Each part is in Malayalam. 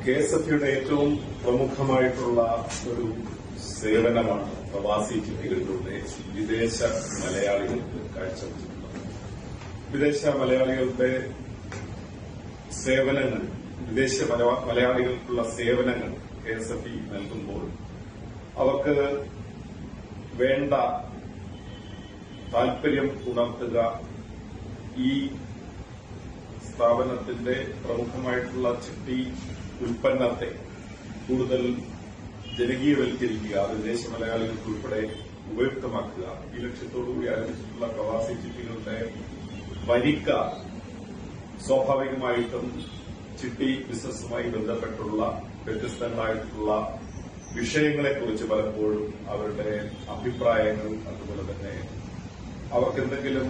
കെഎസ്എഫ്ഇയുടെ ഏറ്റവും പ്രമുഖമായിട്ടുള്ള ഒരു സേവനമാണ് പ്രവാസി ചിട്ടികളിലൂടെ വിദേശ മലയാളികൾക്ക് കാഴ്ചവെച്ചിട്ടുള്ളത്. വിദേശ മലയാളികളുടെ സേവനങ്ങൾ, വിദേശ മലയാളികൾക്കുള്ള സേവനങ്ങൾ കെഎസ്എഫ്ഇ നൽകുമ്പോൾ അവർക്ക് വേണ്ട താൽപര്യം ഉണർത്തുക, ഈ സ്ഥാപനത്തിന്റെ പ്രമുഖമായിട്ടുള്ള ചിട്ടി ഉൽപ്പന്നത്തെ കൂടുതൽ ജനകീയവൽക്കരിക്കുക, വിദേശ മലയാളികൾക്ക് ഉൾപ്പെടെ ഉപയുക്തമാക്കുക, ഈ ലക്ഷ്യത്തോടുകൂടി ആരംഭിച്ചിട്ടുള്ള പ്രവാസി ചിട്ടികളുടെ വരിക്ക സ്വാഭാവികമായിട്ടും ചിട്ടി ബിസിനസ്സുമായി ബന്ധപ്പെട്ടുള്ള വ്യത്യസ്തങ്ങളായിട്ടുള്ള വിഷയങ്ങളെക്കുറിച്ച് പലപ്പോഴും അവരുടെ അഭിപ്രായങ്ങൾ, അതുപോലെ തന്നെ അവർക്കെന്തെങ്കിലും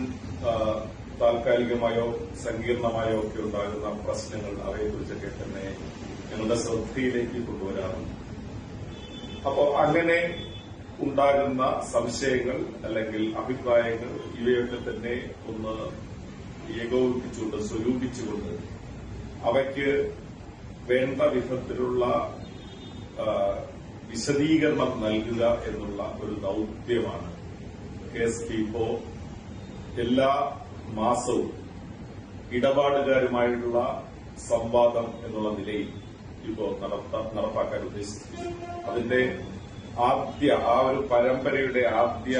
താൽക്കാലികമായോ സങ്കീർണമായോ ഒക്കെ ഉണ്ടാകുന്ന പ്രശ്നങ്ങൾ, അവയെക്കുറിച്ചൊക്കെ തന്നെ ഞങ്ങളുടെ ശ്രദ്ധയിലേക്ക് കൊണ്ടുവരാറുണ്ട്. അപ്പോൾ അങ്ങനെ ഉണ്ടാകുന്ന സംശയങ്ങൾ അല്ലെങ്കിൽ അഭിപ്രായങ്ങൾ ഇവയൊക്കെ തന്നെ ഒന്ന് ഏകോപിപ്പിച്ചുകൊണ്ട്, സ്വരൂപിച്ചുകൊണ്ട് അവയ്ക്ക് വേണ്ട വിധത്തിലുള്ള വിശദീകരണം നൽകുക എന്നുള്ള ഒരു ദൌത്യമാണ് കെഎസ്എഫ്ഇ ഇപ്പോ എല്ലാ മാസവും ഇടപാടുകാരുമായുള്ള സംവാദം എന്നുള്ള നിലയിൽ ഇപ്പോൾ നടപ്പാക്കാൻ ഉദ്ദേശിച്ചിട്ടുണ്ട്. അതിന്റെ ആ ഒരു പരമ്പരയുടെ ആദ്യ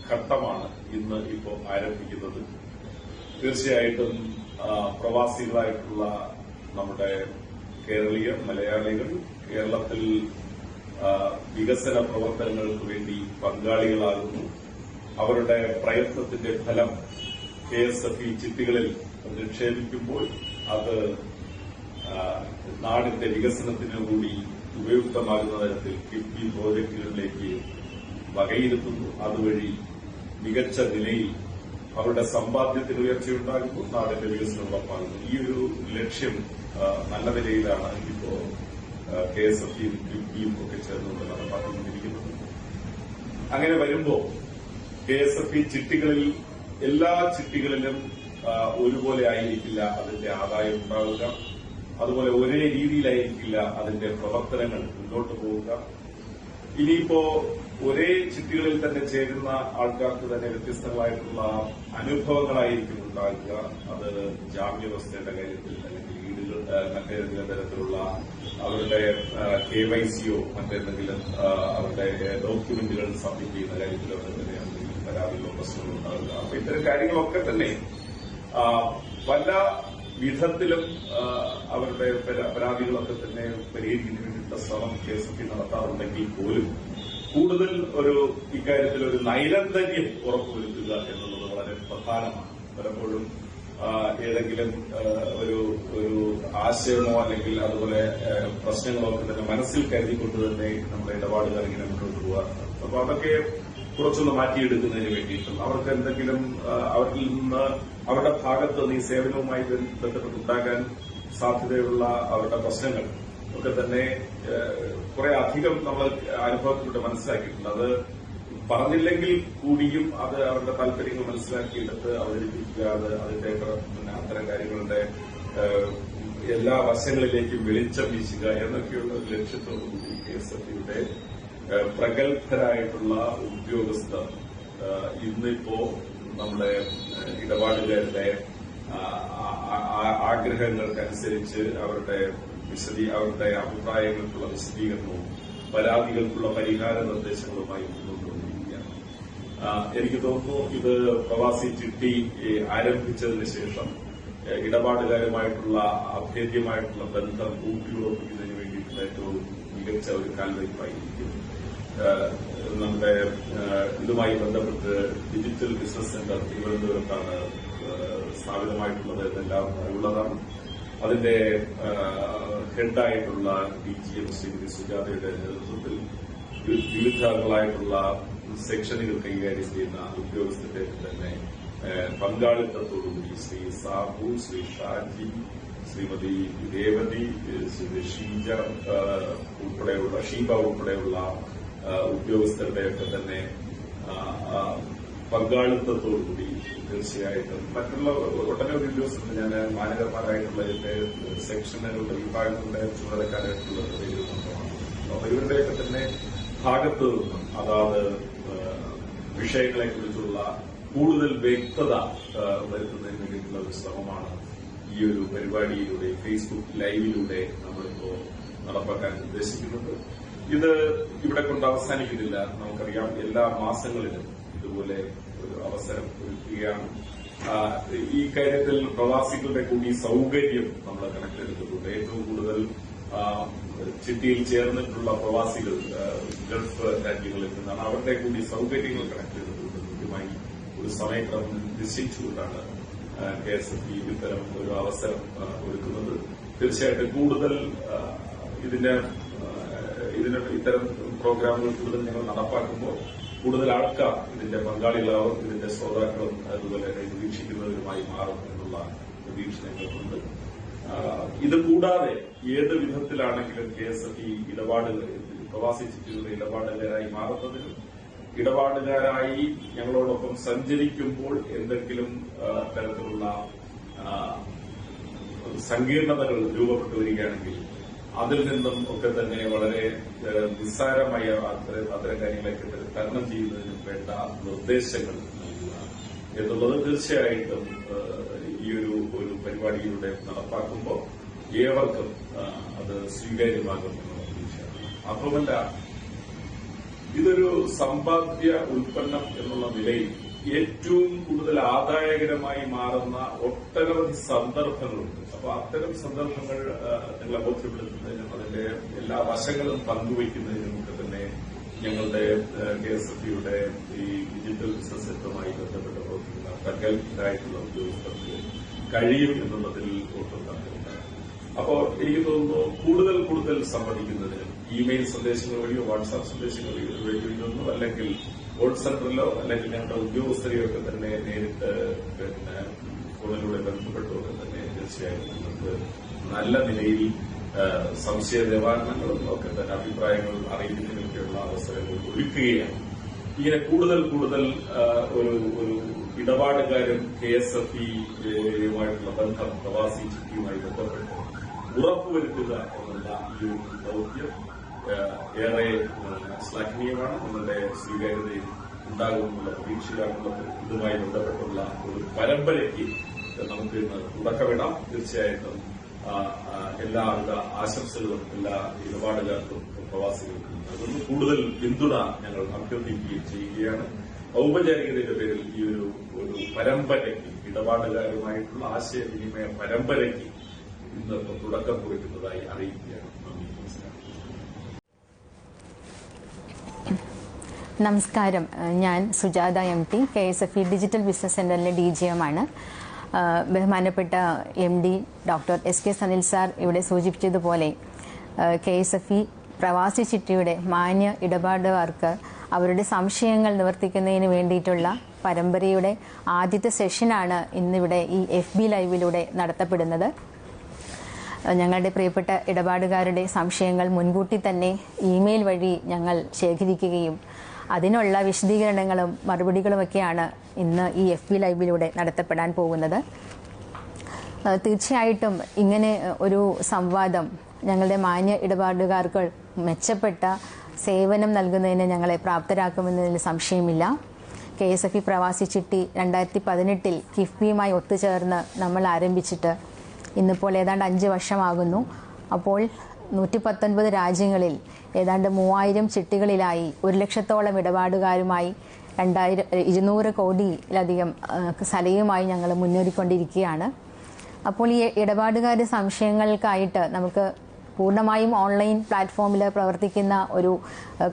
ഘട്ടമാണ് ഇന്ന് ഇപ്പോൾ ആരംഭിക്കുന്നത്. തീർച്ചയായിട്ടും പ്രവാസികളായിട്ടുള്ള നമ്മുടെ കേരളീയ മലയാളികൾ കേരളത്തിൽ വികസന പ്രവർത്തനങ്ങൾക്ക് വേണ്ടി പങ്കാളികളാകുന്നു. അവരുടെ പ്രയത്നത്തിന്റെ ഫലം കെഎസ്എഫ്ഇ ചിട്ടികളിൽ നിക്ഷേപിക്കുമ്പോൾ അത് നാടിന്റെ വികസനത്തിനു കൂടി ഉപയുക്തമാകുന്ന തരത്തിൽ കിഫ്ബി പ്രോജക്ടുകളിലേക്ക് വകയിരുത്തുന്നു. അതുവഴി മികച്ച നിലയിൽ അവരുടെ സമ്പാദ്യത്തിന് ഉയർച്ചയുണ്ടാകുന്നു, നാടിന്റെ വികസനം ഉറപ്പാകുന്നു. ഈ ഒരു ലക്ഷ്യം നല്ല നിലയിലാണ് ഇപ്പോ കെഎസ്എഫ്ഇയും കിഫ്ബിയും ഒക്കെ ചേർന്നുകൊണ്ട് നടപ്പാക്കിക്കൊണ്ടിരിക്കുന്നത്. അങ്ങനെ വരുമ്പോൾ കെഎസ്എഫ്ഇ ചിട്ടികളിൽ എല്ലാ ചിട്ടികളിലും ഒരുപോലെ ആയിരിക്കില്ല അതിന്റെ ആദായം ഉണ്ടാവുക, അതുപോലെ ഒരേ രീതിയിലായിരിക്കില്ല അതിന്റെ പ്രവർത്തനങ്ങൾ മുന്നോട്ട് പോവുക. ഇനിയിപ്പോ ഒരേ ചിട്ടികളിൽ തന്നെ ചേരുന്ന ആൾക്കാർക്ക് തന്നെ വ്യത്യസ്തങ്ങളായിട്ടുള്ള അനുഭവങ്ങളായിരിക്കും ഉണ്ടാകുക. അത് ജാമ്യവ്യവസ്ഥയുടെ കാര്യത്തിൽ അല്ലെങ്കിൽ ഈടുകൾ മറ്റേതെങ്കിലും തരത്തിലുള്ള അവരുടെ കെവൈസിയോ മറ്റേതെങ്കിലും അവരുടെ ഡോക്യുമെന്റുകൾ സബ്മിറ്റ് ചെയ്യുന്ന കാര്യത്തിലോ തന്നെ എന്തെങ്കിലും പരാതികളോ പ്രശ്നങ്ങളോ ഉണ്ടാകുക. അപ്പൊ ഇത്തരം കാര്യങ്ങളൊക്കെ തന്നെ പല വിധത്തിലും അവരുടെ പരാതികളൊക്കെ തന്നെ പരിഹരിക്കുന്നതിന് വേണ്ടിയിട്ടുള്ള ശ്രമം കെഎസ്എഫ്ഇ നടത്താറുണ്ടെങ്കിൽ പോലും കൂടുതൽ ഇക്കാര്യത്തിൽ ഒരു നൈരന്തര്യം ഉറപ്പുവരുത്തുക എന്നുള്ളത് വളരെ പ്രധാനമാണ്. പലപ്പോഴും ഏതെങ്കിലും ഒരു ആശയമോ അല്ലെങ്കിൽ അതുപോലെ പ്രശ്നങ്ങളോ ഒക്കെ തന്നെ മനസ്സിൽ കരുതിക്കൊണ്ട് തന്നെ നമ്മുടെ ഇടപാടുകാർ ഇങ്ങനെ മുന്നോട്ട് പോകാറുണ്ട്. അപ്പൊ അതൊക്കെ കുറച്ചൊന്ന് മാറ്റിയെടുക്കുന്നതിന് വേണ്ടിയിട്ടും അവർക്ക് എന്തെങ്കിലും അവരിൽ നിന്ന് അവരുടെ ഭാഗത്ത് നിന്ന് ഈ സേവനവുമായി ബന്ധപ്പെട്ടുണ്ടാകാൻ സാധ്യതയുള്ള അവരുടെ പ്രശ്നങ്ങൾ ഒക്കെ തന്നെ കുറെ അധികം നമ്മൾ അനുഭവത്തിലൂടെ മനസ്സിലാക്കിയിട്ടുണ്ട്. അത് പറഞ്ഞില്ലെങ്കിൽ കൂടിയും അത് അവരുടെ താല്പര്യങ്ങൾ മനസ്സിലാക്കിയെടുത്ത് അവതരിപ്പിക്കുക, അതിന്റെ അത്തരം കാര്യങ്ങളുടെ എല്ലാ വശങ്ങളിലേക്കും വെളിച്ചം വീശുക എന്നൊക്കെയുള്ള ഒരു ലക്ഷ്യത്തോടുകൂടി കെഎസ്എഫ്ഇയുടെ പ്രഗത്ഭരായിട്ടുള്ള ഉദ്യോഗസ്ഥർ ഇന്നിപ്പോ നമ്മുടെ ഇടപാടുകാരുടെ ആഗ്രഹങ്ങൾക്കനുസരിച്ച് അവരുടെ അഭിപ്രായങ്ങൾക്കുള്ള വിശദീകരണവും പരാതികൾക്കുള്ള പരിഹാര നിർദ്ദേശങ്ങളുമായി മുന്നോട്ടുകൊണ്ടിരിക്കുകയാണ്. എനിക്ക് തോന്നുന്നു ഇത് പ്രവാസി ചിട്ടി ആരംഭിച്ചതിന് ശേഷം ഇടപാടുകാരുമായിട്ടുള്ള അഭേദ്യമായിട്ടുള്ള ബന്ധം ഊട്ടിയുറപ്പിക്കുന്നതിന് വേണ്ടിയിട്ടുള്ള ഏറ്റവും മികച്ച ഒരു കാൽവയ്പായിരിക്കും. നമ്മുടെ ഇതുമായി ബന്ധപ്പെട്ട് ഡിജിറ്റൽ ബിസിനസ് സെന്റർ തിരുവനന്തപുരത്താണ് സ്ഥാപിതമായിട്ടുള്ളത് എന്നെല്ലാം ഉള്ളതാണ്. അതിന്റെ ഹെഡായിട്ടുള്ള ഡിജിഎം ശ്രീമതി സുജാതയുടെ നേതൃത്വത്തിൽ വിവിധങ്ങളായിട്ടുള്ള സെക്ഷനുകൾ കൈകാര്യം ചെയ്യുന്ന ഉദ്യോഗസ്ഥരുടെ തന്നെ പങ്കാളിത്തത്തോടുകൂടി ശ്രീ സാബു, ശ്രീ ഷാജി, ശ്രീമതി രേവതി, ശ്രീ ഷീബ ഉൾപ്പെടെയുള്ള ഉദ്യോഗസ്ഥരുടെയൊക്കെ തന്നെ പങ്കാളിത്തത്തോടുകൂടി തീർച്ചയായിട്ടും മറ്റുള്ള ഒട്ടനവധി ഉദ്യോഗസ്ഥർക്ക് ഞാൻ മാനേജർമാരായിട്ടുള്ള എന്റെ സെക്ഷനുകളുടെ വിഭാഗങ്ങളുടെ ചുമതലക്കാരായിട്ടുള്ള അപ്പൊ ഇവരുടെയൊക്കെ തന്നെ ഭാഗത്ത് നിന്നും അതാത് വിഷയങ്ങളെ കുറിച്ചുള്ള കൂടുതൽ വ്യക്തത വരുത്തുന്നതിന് വേണ്ടിയിട്ടുള്ള ഒരു ശ്രമമാണ് ഈ ഒരു പരിപാടിയിലൂടെ ഫേസ്ബുക്ക് ലൈവിലൂടെ നമ്മളിപ്പോ നടപ്പാക്കാൻ ഉദ്ദേശിക്കുന്നത്. ഇത് ഇവിടെ കൊണ്ട് അവസാനിക്കുന്നില്ല. നമുക്കറിയാം എല്ലാ മാസങ്ങളിലും ഇതുപോലെ ഒരു അവസരം ഒരുക്കുകയാണ്. ഈ കാര്യത്തിൽ പ്രവാസികളുടെ കൂടി സൌകര്യം നമ്മൾ കണക്കിലെടുത്തിട്ടുണ്ട്. ഏറ്റവും കൂടുതൽ ചിട്ടിയിൽ ചേർന്നിട്ടുള്ള പ്രവാസികൾ ഗൾഫ് രാജ്യങ്ങളിൽ നിന്നാണ്. അവരുടെ കൂടി സൌകര്യങ്ങൾ കണക്കിലെടുത്തുകൊണ്ട് കൃത്യമായി ഒരു സമയക്രമം നിശ്ചയിച്ചുകൊണ്ടാണ് KSFE ഇത്തരം ഒരു അവസരം ഒരുക്കുന്നത്. തീർച്ചയായിട്ടും കൂടുതൽ ഇത്തരം പ്രോഗ്രാമുകൾ കൂടുതൽ ഞങ്ങൾ നടപ്പാക്കുമ്പോൾ കൂടുതൽ ആൾക്കാർ ഇതിന്റെ പങ്കാളികളാവും, ഇതിന്റെ ശ്രോതാക്കളും അതുപോലെ ഇത് വീക്ഷിക്കുന്നവരുമായി മാറും എന്നുള്ള പ്രതീക്ഷ ഞങ്ങൾക്കുണ്ട്. ഇത് കൂടാതെ ഏത് വിധത്തിലാണെങ്കിലും KSFE ഇടപാടുകൾ പ്രവാസി ചിട്ടികളുടെ ഇടപാടുകാരായി മാറുന്നതിനും ഇടപാടുകാരായി ഞങ്ങളോടൊപ്പം സഞ്ചരിക്കുമ്പോൾ എന്തെങ്കിലും തരത്തിലുള്ള സങ്കീർണതകൾ രൂപപ്പെട്ടു വരികയാണെങ്കിൽ അതിൽ നിന്നും ഒക്കെ തന്നെ വളരെ നിസ്സാരമായ അത്തരം കാര്യങ്ങളൊക്കെ തരണം ചെയ്യുന്നതിനും വേണ്ട നിർദ്ദേശങ്ങൾ നൽകുക എന്നുള്ളത് തീർച്ചയായിട്ടും ഈ ഒരു പരിപാടിയിലൂടെ നടപ്പാക്കുമ്പോൾ ഏവർക്കും അത് സ്വീകാര്യമാകും എന്നുള്ള പ്രതീക്ഷയാണ്. മാത്രമല്ല ഇതൊരു സമ്പാദ്യ ഉൽപ്പന്നം എന്നുള്ള നിലയിൽ ഏറ്റവും കൂടുതൽ ആദായകരമായി മാറുന്ന ഒട്ടനവധി സന്ദർഭങ്ങളുണ്ട്. അപ്പൊ അത്തരം സന്ദർഭങ്ങൾ നിങ്ങളെ ബോധ്യപ്പെടുത്തുന്നതിനും അതിന്റെ എല്ലാ വശങ്ങളും പങ്കുവയ്ക്കുന്നതിനും ഒക്കെ തന്നെ ഞങ്ങളുടെ KSFEയുടെ ഈ ഡിജിറ്റൽ ബിസിനസ് സെക്ടറുമായി ബന്ധപ്പെട്ട് പ്രവർത്തിക്കുന്ന പ്രഗത്ഭരായിട്ടുള്ള ഉദ്യോഗസ്ഥർക്ക് കഴിയും എന്നുള്ളതിൽ ഒട്ടും തർക്കമില്ല. അപ്പോൾ എനിക്ക് തോന്നുന്നു കൂടുതൽ സംവദിക്കുന്നതിനും ഇമെയിൽ സന്ദേശങ്ങൾ വഴിയോ വാട്സാപ്പ് സന്ദേശങ്ങൾ വഴിയോ അല്ലെങ്കിൽ കോൾ സെന്ററിലോ അല്ലെങ്കിൽ ഞങ്ങളുടെ ഉദ്യോഗസ്ഥരെയോ ഒക്കെ തന്നെ നേരിട്ട് ഫോണിലൂടെ ബന്ധപ്പെട്ടുമൊക്കെ തന്നെ തീർച്ചയായും നിങ്ങൾക്ക് നല്ല നിലയിൽ സംശയ നിവാരണങ്ങളും ഒക്കെ തന്നെ അഭിപ്രായങ്ങൾ അറിയിക്കുന്നതിനൊക്കെയുള്ള അവസരങ്ങൾ ഒരുക്കുകയാണ്. ഇങ്ങനെ കൂടുതൽ ഒരു ഇടപാടുകാരും KSFEയുമായിട്ടുള്ള ബന്ധം പ്രവാസി ചിട്ടിയുമായി ബന്ധപ്പെട്ട് ഉറപ്പുവരുത്തുക എന്നുള്ള ഈ ഒരു ദൌത്യം ഏറെ ശ്ലാഘനീയമാണ്. നിങ്ങളുടെ സ്വീകാര്യതയും ഉണ്ടാകുമെന്നുള്ള പ്രതീക്ഷയിലാണുള്ളത്. ഇതുമായി ബന്ധപ്പെട്ടുള്ള ഒരു പരമ്പരയ്ക്ക് നമുക്ക് ഇന്ന് തുടക്കമിടാം. തീർച്ചയായിട്ടും എല്ലാവിധ ആശംസകളും എല്ലാ ഇടപാടുകാർക്കും പ്രവാസികൾക്കും നൽകുന്നു. കൂടുതൽ പിന്തുണ ഞങ്ങൾ അഭ്യർത്ഥിക്കുകയും ചെയ്യുകയാണ്. ഔപചാരികതയുടെ പേരിൽ ഈ ഒരു പരമ്പരയ്ക്ക് ഇടപാടുകാരുമായിട്ടുള്ള ആശയവിനിമയ പരമ്പരയ്ക്ക് ഇന്ന് തുടക്കം കുറിക്കുന്നതായി അറിയിക്കുകയാണ്. നമസ്കാരം, ഞാൻ Sujatha MT, KSFE digital business സെന്ററിലെ DGM ആണ്. ബഹുമാനപ്പെട്ട MD doctor SK Sanil sir ഇവിടെ സൂചിപ്പിച്ചതുപോലെ KSFE പ്രവാസി ചിട്ടിയുടെ മാന്യ ഇടപാടുകാർക്ക് അവരുടെ സംശയങ്ങൾ നിവർത്തിക്കുന്നതിന് വേണ്ടിയിട്ടുള്ള പരമ്പരയുടെ ആദ്യത്തെ സെഷനാണ് ഇന്നിവിടെ ഈ FB ലൈവിലൂടെ നടത്തപ്പെടുന്നത്. ഞങ്ങളുടെ പ്രിയപ്പെട്ട ഇടപാടുകാരുടെ സംശയങ്ങൾ മുൻകൂട്ടി തന്നെ ഇമെയിൽ വഴി ഞങ്ങൾ ശേഖരിക്കുകയും അതിനുള്ള വിശദീകരണങ്ങളും മറുപടികളുമൊക്കെയാണ് ഇന്ന് ഈ FB ലൈവിലൂടെ നടത്തപ്പെടാൻ പോകുന്നത്. തീർച്ചയായിട്ടും ഇങ്ങനെ ഒരു സംവാദം ഞങ്ങളുടെ മാന്യ ഇടപാടുകാർക്ക് മെച്ചപ്പെട്ട സേവനം നൽകുന്നതിന് ഞങ്ങളെ പ്രാപ്തരാക്കുമെന്നതിൽ സംശയമില്ല. KSFE പ്രവാസി ചിട്ടി 2018 കിഫ്ബിയുമായി ഒത്തുചേർന്ന് നമ്മൾ ആരംഭിച്ചിട്ട് ഇന്നിപ്പോൾ ഏതാണ്ട് 5 വർഷമാകുന്നു. അപ്പോൾ 119 രാജ്യങ്ങളിൽ ഏതാണ്ട് 3000 ചിട്ടികളിലായി 1 ലക്ഷത്തോളം ഇടപാടുകാരുമായി 200 കോടിയിലധികം സലയുമായി ഞങ്ങൾ മുന്നേറിക്കൊണ്ടിരിക്കുകയാണ്. അപ്പോൾ ഈ ഇടപാടുകാരുടെ സംശയങ്ങൾക്കായിട്ട് നമുക്ക് പൂർണ്ണമായും ഓൺലൈൻ പ്ലാറ്റ്ഫോമിൽ പ്രവർത്തിക്കുന്ന ഒരു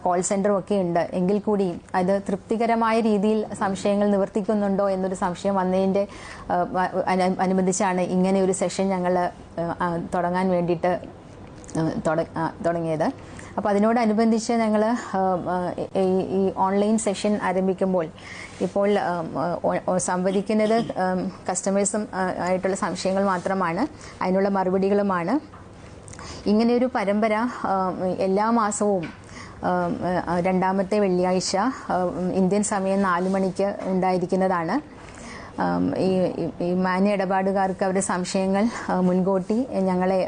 കോൾ സെന്ററും ഒക്കെ ഉണ്ട്. എങ്കിൽ കൂടി അത് തൃപ്തികരമായ രീതിയിൽ സംശയങ്ങൾ നിവർത്തിക്കുന്നുണ്ടോ എന്നൊരു സംശയം വന്നതിന്റെ അനുബന്ധിച്ചാണ് ഇങ്ങനെ ഒരു സെഷൻ ഞങ്ങൾ തുടങ്ങാൻ വേണ്ടിയിട്ട് തുടങ്ങിയത്. അപ്പോൾ അതിനോടനുബന്ധിച്ച് ഞങ്ങൾ ഈ ഓൺലൈൻ സെഷൻ ആരംഭിക്കുമ്പോൾ ഇപ്പോൾ സംവദിക്കുന്നത് കസ്റ്റമേഴ്സും ആയിട്ടുള്ള സംശയങ്ങൾ മാത്രമാണ്, അതിനുള്ള മറുപടികളുമാണ്. ഇങ്ങനെയൊരു പരമ്പര എല്ലാ മാസവും രണ്ടാമത്തെ വെള്ളിയാഴ്ച ഇന്ത്യൻ സമയം 4 മണിക്ക് ഉണ്ടായിരിക്കുന്നതാണ്. ഈ മാന്യ ഇടപാടുകാർക്ക് അവരുടെ സംശയങ്ങൾ മുൻകൂട്ടി ഞങ്ങളെ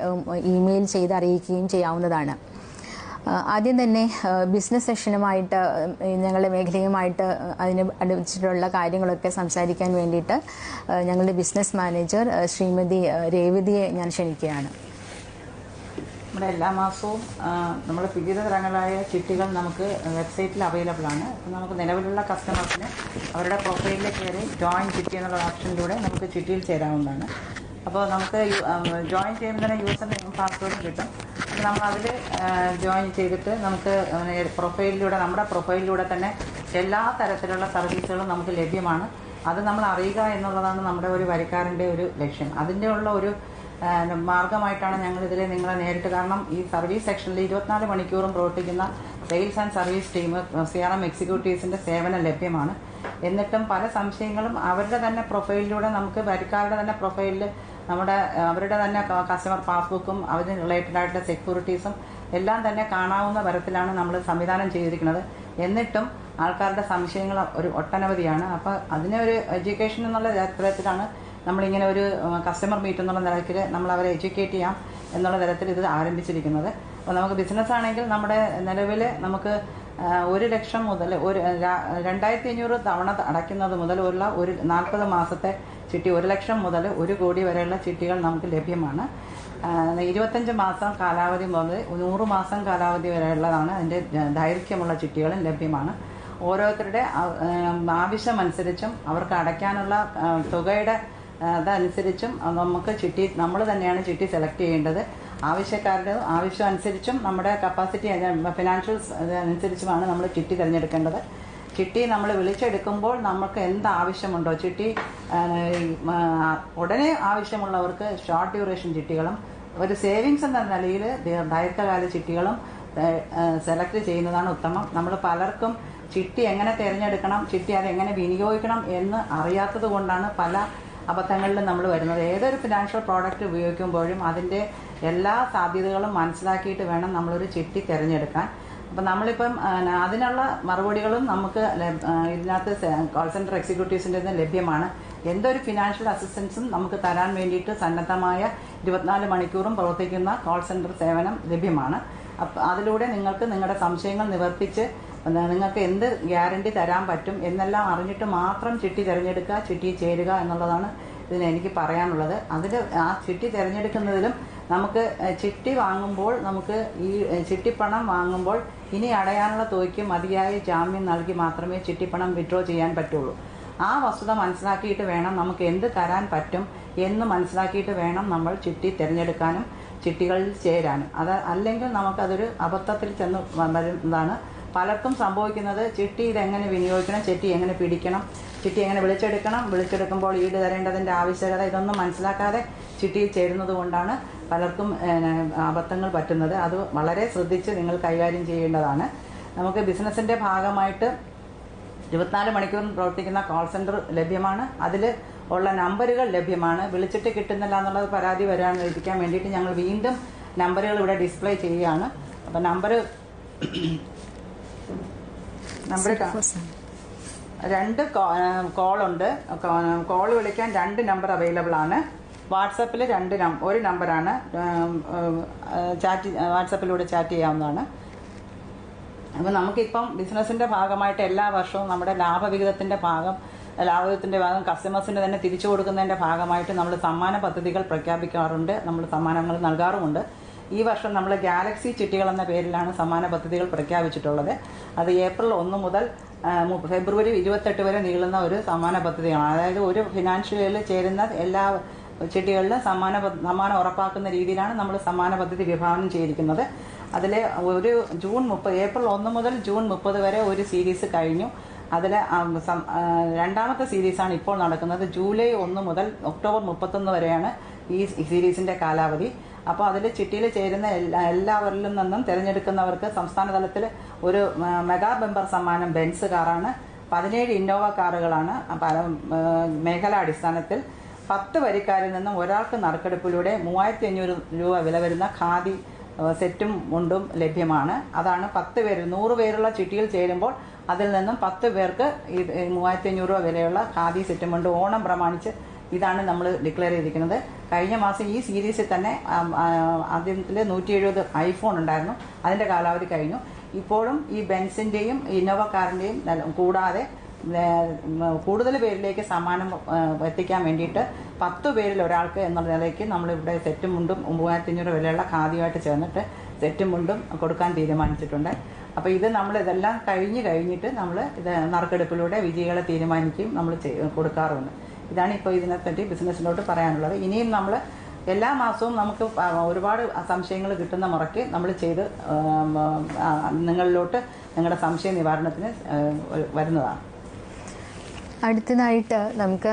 ഇമെയിൽ ചെയ്ത് അറിയിക്കുകയും ചെയ്യാവുന്നതാണ്. ആദ്യം തന്നെ ബിസിനസ് സെഷനുമായിട്ട് ഞങ്ങളുടെ മേഖലയുമായിട്ട് അതിന് അടുപ്പിച്ചിട്ടുള്ള കാര്യങ്ങളൊക്കെ സംസാരിക്കാൻ വേണ്ടിയിട്ട് ഞങ്ങളുടെ ബിസിനസ് മാനേജർ ശ്രീമതി രേവതിയെ ഞാൻ ക്ഷണിക്കുകയാണ്. നമ്മുടെ എല്ലാ മാസവും നമ്മൾ വിവിധ തരങ്ങളായ ചിട്ടികൾ നമുക്ക് വെബ്സൈറ്റിൽ അവൈലബിൾ ആണ്. നമുക്ക് നിലവിലുള്ള കസ്റ്റമേഴ്സിന് അവരുടെ പ്രൊഫൈലിൽ കയറി ജോയിൻ ചിട്ടി എന്നുള്ള ഓപ്ഷനിലൂടെ നമുക്ക് ചിട്ടിയിൽ ചേരാവുന്നതാണ്. അപ്പോൾ നമുക്ക് ജോയിൻ ചെയ്യുമ്പോൾ തന്നെ യൂസർ നെയിം പാസ്വേഡും കിട്ടും. അപ്പോൾ നമ്മൾ അതിൽ ജോയിൻ ചെയ്തിട്ട് നമുക്ക് പ്രൊഫൈലിലൂടെ നമ്മുടെ പ്രൊഫൈലിലൂടെ തന്നെ എല്ലാ തരത്തിലുള്ള സർവീസുകളും നമുക്ക് ലഭ്യമാണ്. അത് നമ്മൾ അറിയുക എന്നുള്ളതാണ് നമ്മുടെ ഒരു വരിക്കാരൻ്റെ ഒരു ലക്ഷ്യം. അതിൻ്റെ ഉള്ള ഒരു മാർഗമായിട്ടാണ് ഞങ്ങളിതിൽ നിങ്ങളെ നേരിട്ട്, കാരണം ഈ സർവീസ് സെക്ഷനിൽ 24 മണിക്കൂറും പ്രവർത്തിക്കുന്ന sales and service team CRM എക്സിക്യൂട്ടീവ്സിൻ്റെ സേവനം ലഭ്യമാണ്. എന്നിട്ടും പല സംശയങ്ങളും അവരുടെ തന്നെ പ്രൊഫൈലിലൂടെ നമുക്ക് വരിക്കാരുടെ തന്നെ പ്രൊഫൈലിൽ അവരുടെ തന്നെ കസ്റ്റമർ പാസ്ബുക്കും അതിന് റിലേറ്റഡ് ആയിട്ടുള്ള സെക്യൂരിറ്റീസും എല്ലാം തന്നെ കാണാവുന്ന തരത്തിലാണ് നമ്മൾ സംവിധാനം ചെയ്തിരിക്കുന്നത്. എന്നിട്ടും ആൾക്കാരുടെ സംശയങ്ങൾ ഒട്ടനവധിയാണ്. അപ്പോൾ അതിനെ ഒരു എഡ്യൂക്കേഷൻ എന്നുള്ള തരത്തിലാണ് നമ്മളിങ്ങനെ ഒരു കസ്റ്റമർ മീറ്റ് എന്നുള്ള നിലയ്ക്ക് നമ്മൾ അവരെ എഡ്യൂക്കേറ്റ് ചെയ്യാം എന്നുള്ള തരത്തിൽ ഇത് ആരംഭിച്ചിരിക്കുന്നത്. അപ്പോൾ നമുക്ക് ബിസിനസ് ആണെങ്കിൽ നമ്മുടെ നിലവിൽ നമുക്ക് 1 ലക്ഷം മുതൽ 2500 തവണ അടയ്ക്കുന്നത് മുതലുള്ള ഒരു 40 മാസത്തെ ചിട്ടി, 1 ലക്ഷം മുതൽ 1 കോടി വരെയുള്ള ചിട്ടികൾ നമുക്ക് ലഭ്യമാണ്. 25 മാസം കാലാവധി മുതൽ 100 മാസം കാലാവധി വരെയുള്ളതാണ് അതിൻ്റെ ദൈർഘ്യമുള്ള ചിട്ടികളും ലഭ്യമാണ്. ഓരോരുത്തരുടെ ആവശ്യമനുസരിച്ചും അവർക്ക് അടയ്ക്കാനുള്ള തുകയുടെ അതനുസരിച്ചും നമുക്ക് ചിട്ടി നമ്മൾ തന്നെയാണ് ചിട്ടി സെലക്ട് ചെയ്യേണ്ടത്. ആവശ്യക്കാരുടെ ആവശ്യം അനുസരിച്ചും നമ്മുടെ കപ്പാസിറ്റി ഫിനാൻഷ്യൽസ് അനുസരിച്ചുമാണ് നമ്മൾ ചിട്ടി തിരഞ്ഞെടുക്കേണ്ടത്. ചിട്ടി നമ്മൾ വിളിച്ചെടുക്കുമ്പോൾ നമുക്ക് എന്താവശ്യമുണ്ടോ, ചിട്ടി ഉടനെ ആവശ്യമുള്ളവർക്ക് ഷോർട്ട് ഡ്യൂറേഷൻ ചിട്ടികളും ഒരു സേവിങ്സ് എന്ന നിലയിൽ ദീർഘകാല ചിട്ടികളും സെലക്ട് ചെയ്യുന്നതാണ് ഉത്തമം. നമ്മൾ പലർക്കും ചിട്ടി എങ്ങനെ തിരഞ്ഞെടുക്കണം, ചിട്ടി അതെങ്ങനെ വിനിയോഗിക്കണം എന്ന് അറിയാത്തത് കൊണ്ടാണ് പല അബദ്ധങ്ങളിലും നമ്മൾ വരുന്നത്. ഏതൊരു ഫിനാൻഷ്യൽ പ്രോഡക്റ്റ് ഉപയോഗിക്കുമ്പോഴും അതിൻ്റെ എല്ലാ സാധ്യതകളും മനസ്സിലാക്കിയിട്ട് വേണം നമ്മളൊരു ചിട്ടി തിരഞ്ഞെടുക്കാൻ. അപ്പം നമ്മളിപ്പം അതിനുള്ള മറുപടികളും നമുക്ക് ഇതിനകത്ത് കോൾ സെൻറ്റർ എക്സിക്യൂട്ടീവ്സിൻ്റെ നിന്ന് ലഭ്യമാണ്. എന്തൊരു ഫിനാൻഷ്യൽ അസിസ്റ്റൻസും നമുക്ക് തരാൻ വേണ്ടിയിട്ട് സന്നദ്ധമായ 24 മണിക്കൂറും പ്രവർത്തിക്കുന്ന കോൾ സെൻറ്റർ സേവനം ലഭ്യമാണ്. അപ്പം അതിലൂടെ നിങ്ങൾക്ക് നിങ്ങളുടെ സംശയങ്ങൾ നിവർത്തിച്ച് നിങ്ങൾക്ക് എന്ത് ഗ്യാരണ്ടി തരാൻ പറ്റും എന്നെല്ലാം അറിഞ്ഞിട്ട് മാത്രം ചിട്ടി തിരഞ്ഞെടുക്കുക, ചിട്ടി ചേരുക എന്നുള്ളതാണ് ഇതിന് എനിക്ക് പറയാനുള്ളത്. അതിൽ ആ ചിട്ടി തിരഞ്ഞെടുക്കുന്നതിലും നമുക്ക് ചിട്ടി വാങ്ങുമ്പോൾ നമുക്ക് ഈ ചിട്ടിപ്പണം വാങ്ങുമ്പോൾ ഇനി അടയാനുള്ള തുകയ്ക്ക് മതിയായ ജാമ്യം നൽകി മാത്രമേ ചിട്ടിപ്പണം വിഡ്രോ ചെയ്യാൻ പറ്റുള്ളൂ. ആ വസ്തുത മനസ്സിലാക്കിയിട്ട് വേണം നമുക്ക് എന്ത് തരാൻ പറ്റും എന്ന് മനസ്സിലാക്കിയിട്ട് വേണം നമ്മൾ ചിട്ടി തിരഞ്ഞെടുക്കാനും ചിട്ടികളിൽ ചേരാനും. അല്ലെങ്കിൽ നമുക്കതൊരു അബദ്ധത്തിൽ ചെന്ന് വരുന്നതാണ്. പലർക്കും സംഭവിക്കുന്നത് ചിട്ടി ഇതെങ്ങനെ വിനിയോഗിക്കണം, ചിട്ടി എങ്ങനെ പിടിക്കണം, ചിട്ടി എങ്ങനെ വിളിച്ചെടുക്കുമ്പോൾ ഈട് തരേണ്ടതിൻ്റെ ആവശ്യകത ഇതൊന്നും മനസ്സിലാക്കാതെ ചിട്ടിയിൽ ചേരുന്നത് കൊണ്ടാണ് പലർക്കും അബദ്ധങ്ങൾ പറ്റുന്നത്. അത് വളരെ ശ്രദ്ധിച്ച് നിങ്ങൾ കൈകാര്യം ചെയ്യേണ്ടതാണ്. നമുക്ക് ബിസിനസ്സിൻ്റെ ഭാഗമായിട്ട് 24 മണിക്കൂറും പ്രവർത്തിക്കുന്ന കോൾ സെൻറ്റർ ലഭ്യമാണ്. അതിൽ ഉള്ള നമ്പറുകൾ ലഭ്യമാണ്. വിളിച്ചിട്ട് കിട്ടുന്നില്ല എന്നുള്ളത് പരാതി വരാതിരിക്കാൻ വേണ്ടിയിട്ട് ഞങ്ങൾ വീണ്ടും നമ്പറുകൾ ഇവിടെ ഡിസ്പ്ലേ ചെയ്യുകയാണ്. അപ്പം നമ്പർ 2 കോളുണ്ട്. കോൾ വിളിക്കാൻ 2 നമ്പർ അവൈലബിൾ ആണ്. വാട്സപ്പിൽ ഒരു നമ്പറാണ്. വാട്സപ്പിലൂടെ ചാറ്റ് ചെയ്യാവുന്നതാണ്. അപ്പോൾ നമുക്കിപ്പം ബിസിനസ്സിൻ്റെ ഭാഗമായിട്ട് എല്ലാ വർഷവും നമ്മുടെ ലാഭവിഹിതത്തിൻ്റെ ഭാഗം കസ്റ്റമേഴ്സിന് തന്നെ തിരിച്ചു കൊടുക്കുന്നതിൻ്റെ ഭാഗമായിട്ട് നമ്മൾ സമ്മാന പദ്ധതികൾ പ്രഖ്യാപിക്കാറുണ്ട്, നമ്മൾ സമ്മാനങ്ങൾ നൽകാറുമുണ്ട്. ഈ വർഷം നമ്മൾ ഗാലക്സി ചിട്ടികൾ എന്ന പേരിലാണ് സമ്മാന പദ്ധതികൾ പ്രഖ്യാപിച്ചിട്ടുള്ളത്. അത് ഏപ്രിൽ 1 മുതൽ ഫെബ്രുവരി 28 വരെ നീളുന്ന ഒരു സമ്മാന പദ്ധതിയാണ്. അതായത് ഒരു ഫിനാൻഷ്യലിൽ ചേരുന്ന എല്ലാ ചിട്ടികളിലും സമ്മാനം ഉറപ്പാക്കുന്ന രീതിയിലാണ് നമ്മൾ സമ്മാന പദ്ധതി വിഭാവനം ചെയ്തിരിക്കുന്നത്. അതിൽ ഏപ്രിൽ 1 മുതൽ ജൂൺ 30 വരെ ഒരു സീരീസ് കഴിഞ്ഞു. അതിൽ രണ്ടാമത്തെ സീരീസാണ് ഇപ്പോൾ നടക്കുന്നത്. ജൂലൈ 1 മുതൽ ഒക്ടോബർ 31 വരെയാണ് ഈ സീരീസിൻ്റെ കാലാവധി. അപ്പോൾ അതിൽ ചിട്ടിയിൽ ചേരുന്ന എല്ലാവരിലും നിന്നും തിരഞ്ഞെടുക്കുന്നവർക്ക് സംസ്ഥാന തലത്തിൽ ഒരു മെഗാ ബമ്പർ സമ്മാനം ബെൻസ് കാറാണ്, 17 ഇന്നോവ കാറുകളാണ്. മേഖലാടിസ്ഥാനത്തിൽ 10 വരിക്കാരിൽ നിന്നും ഒരാൾക്ക് നറുക്കെടുപ്പിലൂടെ 3500 രൂപ വില വരുന്ന ഖാദി സെറ്റും മുണ്ടും ലഭ്യമാണ്. അതാണ് 10 പേര് 100 പേരുള്ള ചിട്ടിയിൽ ചേരുമ്പോൾ അതിൽ നിന്നും 10 പേർക്ക് ഈ 3500 രൂപ വിലയുള്ള ഖാദി സെറ്റും കൊണ്ട് ഓണം പ്രമാണിച്ച് ഇതാണ് നമ്മൾ ഡിക്ലെയർ ചെയ്തിരിക്കുന്നത്. കഴിഞ്ഞ മാസം ഈ സീരീസിൽ തന്നെ ആദ്യത്തിൽ 170 ഐഫോൺ ഉണ്ടായിരുന്നു, അതിൻ്റെ കാലാവധി കഴിഞ്ഞു. ഇപ്പോഴും ഈ ബെൻസിൻ്റെയും ഇന്നോവ കാറിൻ്റെയും കൂടാതെ കൂടുതൽ പേരിലേക്ക് സമ്മാനം എത്തിക്കാൻ വേണ്ടിയിട്ട് 10 പേരിൽ ഒരാൾക്ക് എന്നുള്ള നിലയ്ക്ക് നമ്മളിവിടെ സെറ്റും മുണ്ടും 3500 വിലയുള്ള ഖാദിയുമായിട്ട് ചേർന്നിട്ട് സെറ്റും മുണ്ടും കൊടുക്കാൻ തീരുമാനിച്ചിട്ടുണ്ട്. അപ്പോൾ ഇത് ഇതെല്ലാം കഴിഞ്ഞിട്ട് നമ്മൾ ഇത് നറുക്കെടുപ്പിലൂടെ വിജയികളെ തീരുമാനിക്കുകയും നമ്മൾ കൊടുക്കാറുണ്ട്. ഇതാണ് ഇപ്പോൾ ഇതിനെപ്പറ്റി ബിസിനസ്സിലോട്ട് പറയാനുള്ളത്. ഇനിയും നമ്മൾ എല്ലാ മാസവും നമുക്ക് ഒരുപാട് സംശയങ്ങൾ കിട്ടുന്ന മുറയ്ക്ക് നമ്മൾ ചെയ്ത് നിങ്ങളിലോട്ട് നിങ്ങളുടെ സംശയ നിവാരണത്തിന് വരുന്നതാണ്. അടുത്തതായിട്ട് നമുക്ക്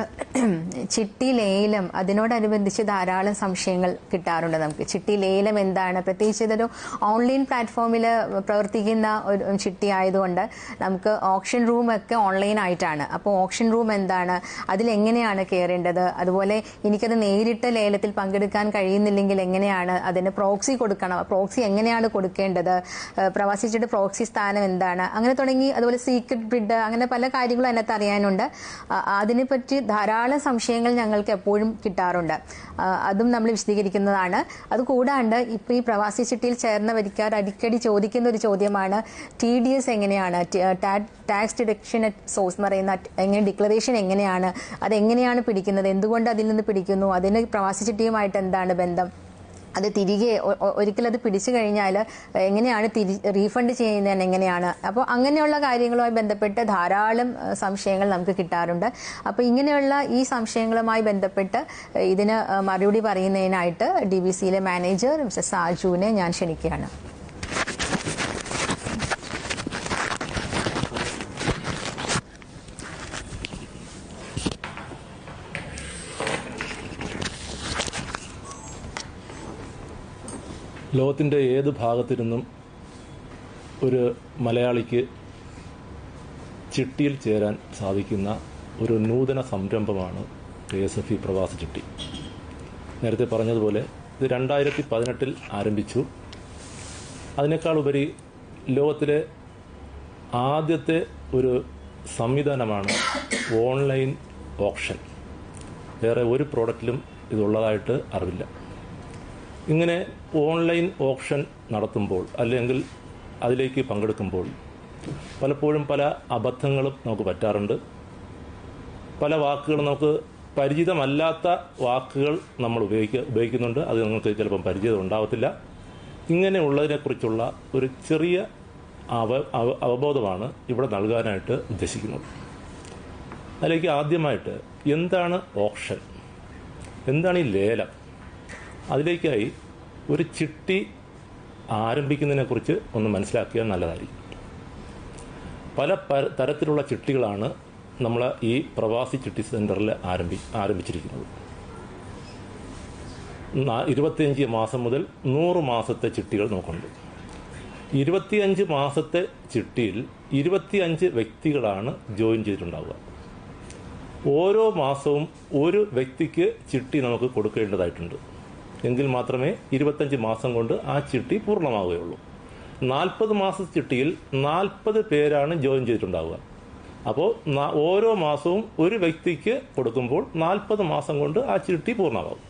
ചിട്ടി ലേലം, അതിനോടനുബന്ധിച്ച് ധാരാളം സംശയങ്ങൾ കിട്ടാറുണ്ട്. നമുക്ക് ചിട്ടി ലേലം എന്താണ്, പ്രത്യേകിച്ച് ഇതൊരു ഓൺലൈൻ പ്ലാറ്റ്ഫോമിൽ പ്രവർത്തിക്കുന്ന ഒരു ചിട്ടി ആയതുകൊണ്ട് നമുക്ക് ഓപ്ഷൻ റൂമൊക്കെ ഓൺലൈൻ ആയിട്ടാണ്. അപ്പോൾ ഓപ്ഷൻ റൂം എന്താണ്, അതിലെങ്ങനെയാണ് കയറേണ്ടത്, അതുപോലെ എനിക്കത് നേരിട്ട് ലേലത്തിൽ പങ്കെടുക്കാൻ കഴിയുന്നില്ലെങ്കിൽ എങ്ങനെയാണ് അതിന് പ്രോക്സി കൊടുക്കണം, പ്രോക്സി എങ്ങനെയാണ് കൊടുക്കേണ്ടത്, പ്രവാസി ചിട്ടി പ്രോക്സി സ്ഥാനം എന്താണ്, അങ്ങനെ തുടങ്ങി അതുപോലെ സീക്രട്ട് ബിഡ്, അങ്ങനെ പല കാര്യങ്ങളും അതിനകത്ത് അറിയാനുണ്ട്. അതിനെപ്പറ്റി ധാരാളം സംശയങ്ങൾ ഞങ്ങൾക്ക് എപ്പോഴും കിട്ടാറുണ്ട്. അതും നമ്മൾ വിശദീകരിക്കുന്നതാണ്. അതുകൂടാണ്ട് ഇപ്പോൾ ഈ പ്രവാസി ചിട്ടിയിൽ ചേർന്നവരിക്കാർ അടിക്കടി ചോദിക്കുന്ന ഒരു ചോദ്യമാണ് TDS എങ്ങനെയാണ്, ടാക്സ് ഡിഡക്ഷൻ അറ്റ് സോഴ്സ് എന്ന് പറയുന്ന എങ്ങനെ ഡിക്ലറേഷൻ എങ്ങനെയാണ്, അതെങ്ങനെയാണ് പിടിക്കുന്നത്, എന്തുകൊണ്ട് അതിൽ നിന്ന് പിടിക്കുന്നു, അതിന് പ്രവാസി ചിട്ടിയുമായിട്ട് എന്താണ് ബന്ധം, അത് തിരികെ ഒരിക്കലും അത് പിടിച്ചു കഴിഞ്ഞാൽ എങ്ങനെയാണ് റീഫണ്ട് ചെയ്യുന്നതിന് എങ്ങനെയാണ്. അപ്പോൾ അങ്ങനെയുള്ള കാര്യങ്ങളുമായി ബന്ധപ്പെട്ട് ധാരാളം സംശയങ്ങൾ നമുക്ക് കിട്ടാറുണ്ട്. അപ്പോൾ ഇങ്ങനെയുള്ള ഈ സംശയങ്ങളുമായി ബന്ധപ്പെട്ട് ഇതിന് മറുപടി പറയുന്നതിനായിട്ട് DBCയിലെ മാനേജർ മിസ്റ്റർ സാജുവിനെ ഞാൻ ക്ഷണിക്കുകയാണ്. ലോകത്തിൻ്റെ ഏത് ഭാഗത്തിരുന്നും ഒരു മലയാളിക്ക് ചിട്ടിയിൽ ചേരാൻ സാധിക്കുന്ന ഒരു നൂതന സംരംഭമാണ് KSFE പ്രവാസി ചിട്ടി. നേരത്തെ പറഞ്ഞതുപോലെ ഇത് 2018 ആരംഭിച്ചു. അതിനേക്കാൾ ഉപരി ലോകത്തിലെ ആദ്യത്തെ ഒരു സംവിധാനമാണ് ഓൺലൈൻ ഓപ്ഷൻ. വേറെ ഒരു പ്രോഡക്റ്റിലും ഇതുള്ളതായിട്ട് അറിവില്ല. ഇങ്ങനെ ഓൺലൈൻ ഓപ്ഷൻ നടത്തുമ്പോൾ അല്ലെങ്കിൽ അതിലേക്ക് പങ്കെടുക്കുമ്പോൾ പലപ്പോഴും പല അബദ്ധങ്ങളും നമുക്ക് പറ്റാറുണ്ട്. പല വാക്കുകൾ നമുക്ക് പരിചിതമല്ലാത്ത വാക്കുകൾ നമ്മൾ ഉപയോഗിക്കുന്നുണ്ട്. അത് നിങ്ങൾക്ക് ചിലപ്പം പരിചിതം ഉണ്ടാവത്തില്ല. ഇങ്ങനെയുള്ളതിനെക്കുറിച്ചുള്ള ഒരു ചെറിയ അവബോധമാണ് ഇവിടെ നൽകാനായിട്ട് ഉദ്ദേശിക്കുന്നത്. അതിലേക്ക് ആദ്യമായിട്ട് എന്താണ് ഓപ്ഷൻ, എന്താണ് ഈ ലേലം, അതിലേക്കായി ഒരു ചിട്ടി ആരംഭിക്കുന്നതിനെക്കുറിച്ച് ഒന്ന് മനസ്സിലാക്കിയാൽ നല്ലതായിരിക്കും. പല തരത്തിലുള്ള ചിട്ടികളാണ് നമ്മൾ ഈ പ്രവാസി ചിട്ടി സെൻറ്ററിൽ ആരംഭിച്ചിരിക്കുന്നത്. 25 മാസം മുതൽ 100 മാസത്തെ ചിട്ടികൾ നോക്കുന്നുണ്ട്. 25 മാസത്തെ ചിട്ടിയിൽ 25 വ്യക്തികളാണ് ജോയിൻ ചെയ്തിട്ടുണ്ടാവുക. ഓരോ മാസവും ഒരു വ്യക്തിക്ക് ചിട്ടി നമുക്ക് കൊടുക്കേണ്ടതായിട്ടുണ്ട്. എങ്കിൽ മാത്രമേ 25 മാസം കൊണ്ട് ആ ചിട്ടി പൂർണ്ണമാവുകയുള്ളൂ. 40 മാസ ചിട്ടിയിൽ 40 പേരാണ് ജോയിൻ ചെയ്തിട്ടുണ്ടാവുക. അപ്പോൾ ഓരോ മാസവും ഒരു വ്യക്തിക്ക് കൊടുക്കുമ്പോൾ 40 മാസം കൊണ്ട് ആ ചിട്ടി പൂർണ്ണമാകും.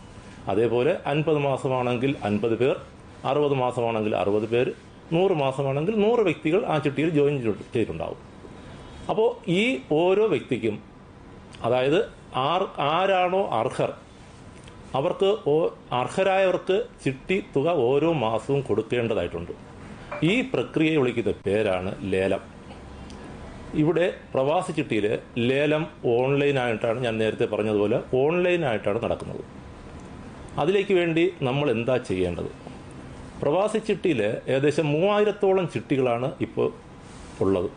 അതേപോലെ 50 മാസമാണെങ്കിൽ 50 പേർ, 60 മാസമാണെങ്കിൽ 60 പേർ, 100 മാസമാണെങ്കിൽ 100 വ്യക്തികൾ ആ ചിട്ടിയിൽ ജോയിൻ ചെയ്തിട്ടുണ്ടാവും. അപ്പോൾ ഈ ഓരോ വ്യക്തിക്കും, അതായത് ആരാണോ അർഹർ, അവർക്ക് അർഹരായവർക്ക് ചിട്ടി തുക ഓരോ മാസവും കൊടുക്കേണ്ടതായിട്ടുണ്ട്. ഈ പ്രക്രിയയെ വിളിക്കുന്ന പേരാണ് ലേലം. ഇവിടെ പ്രവാസി ചിട്ടിയിൽ ലേലം ഓൺലൈനായിട്ടാണ്, ഞാൻ നേരത്തെ പറഞ്ഞതുപോലെ ഓൺലൈനായിട്ടാണ് നടക്കുന്നത്. അതിലേക്ക് വേണ്ടി നമ്മൾ എന്താ ചെയ്യേണ്ടത്? പ്രവാസി ചിട്ടിയിൽ ഏകദേശം 3000-ഓളം ചിട്ടികളാണ് ഇപ്പോൾ ഉള്ളത്.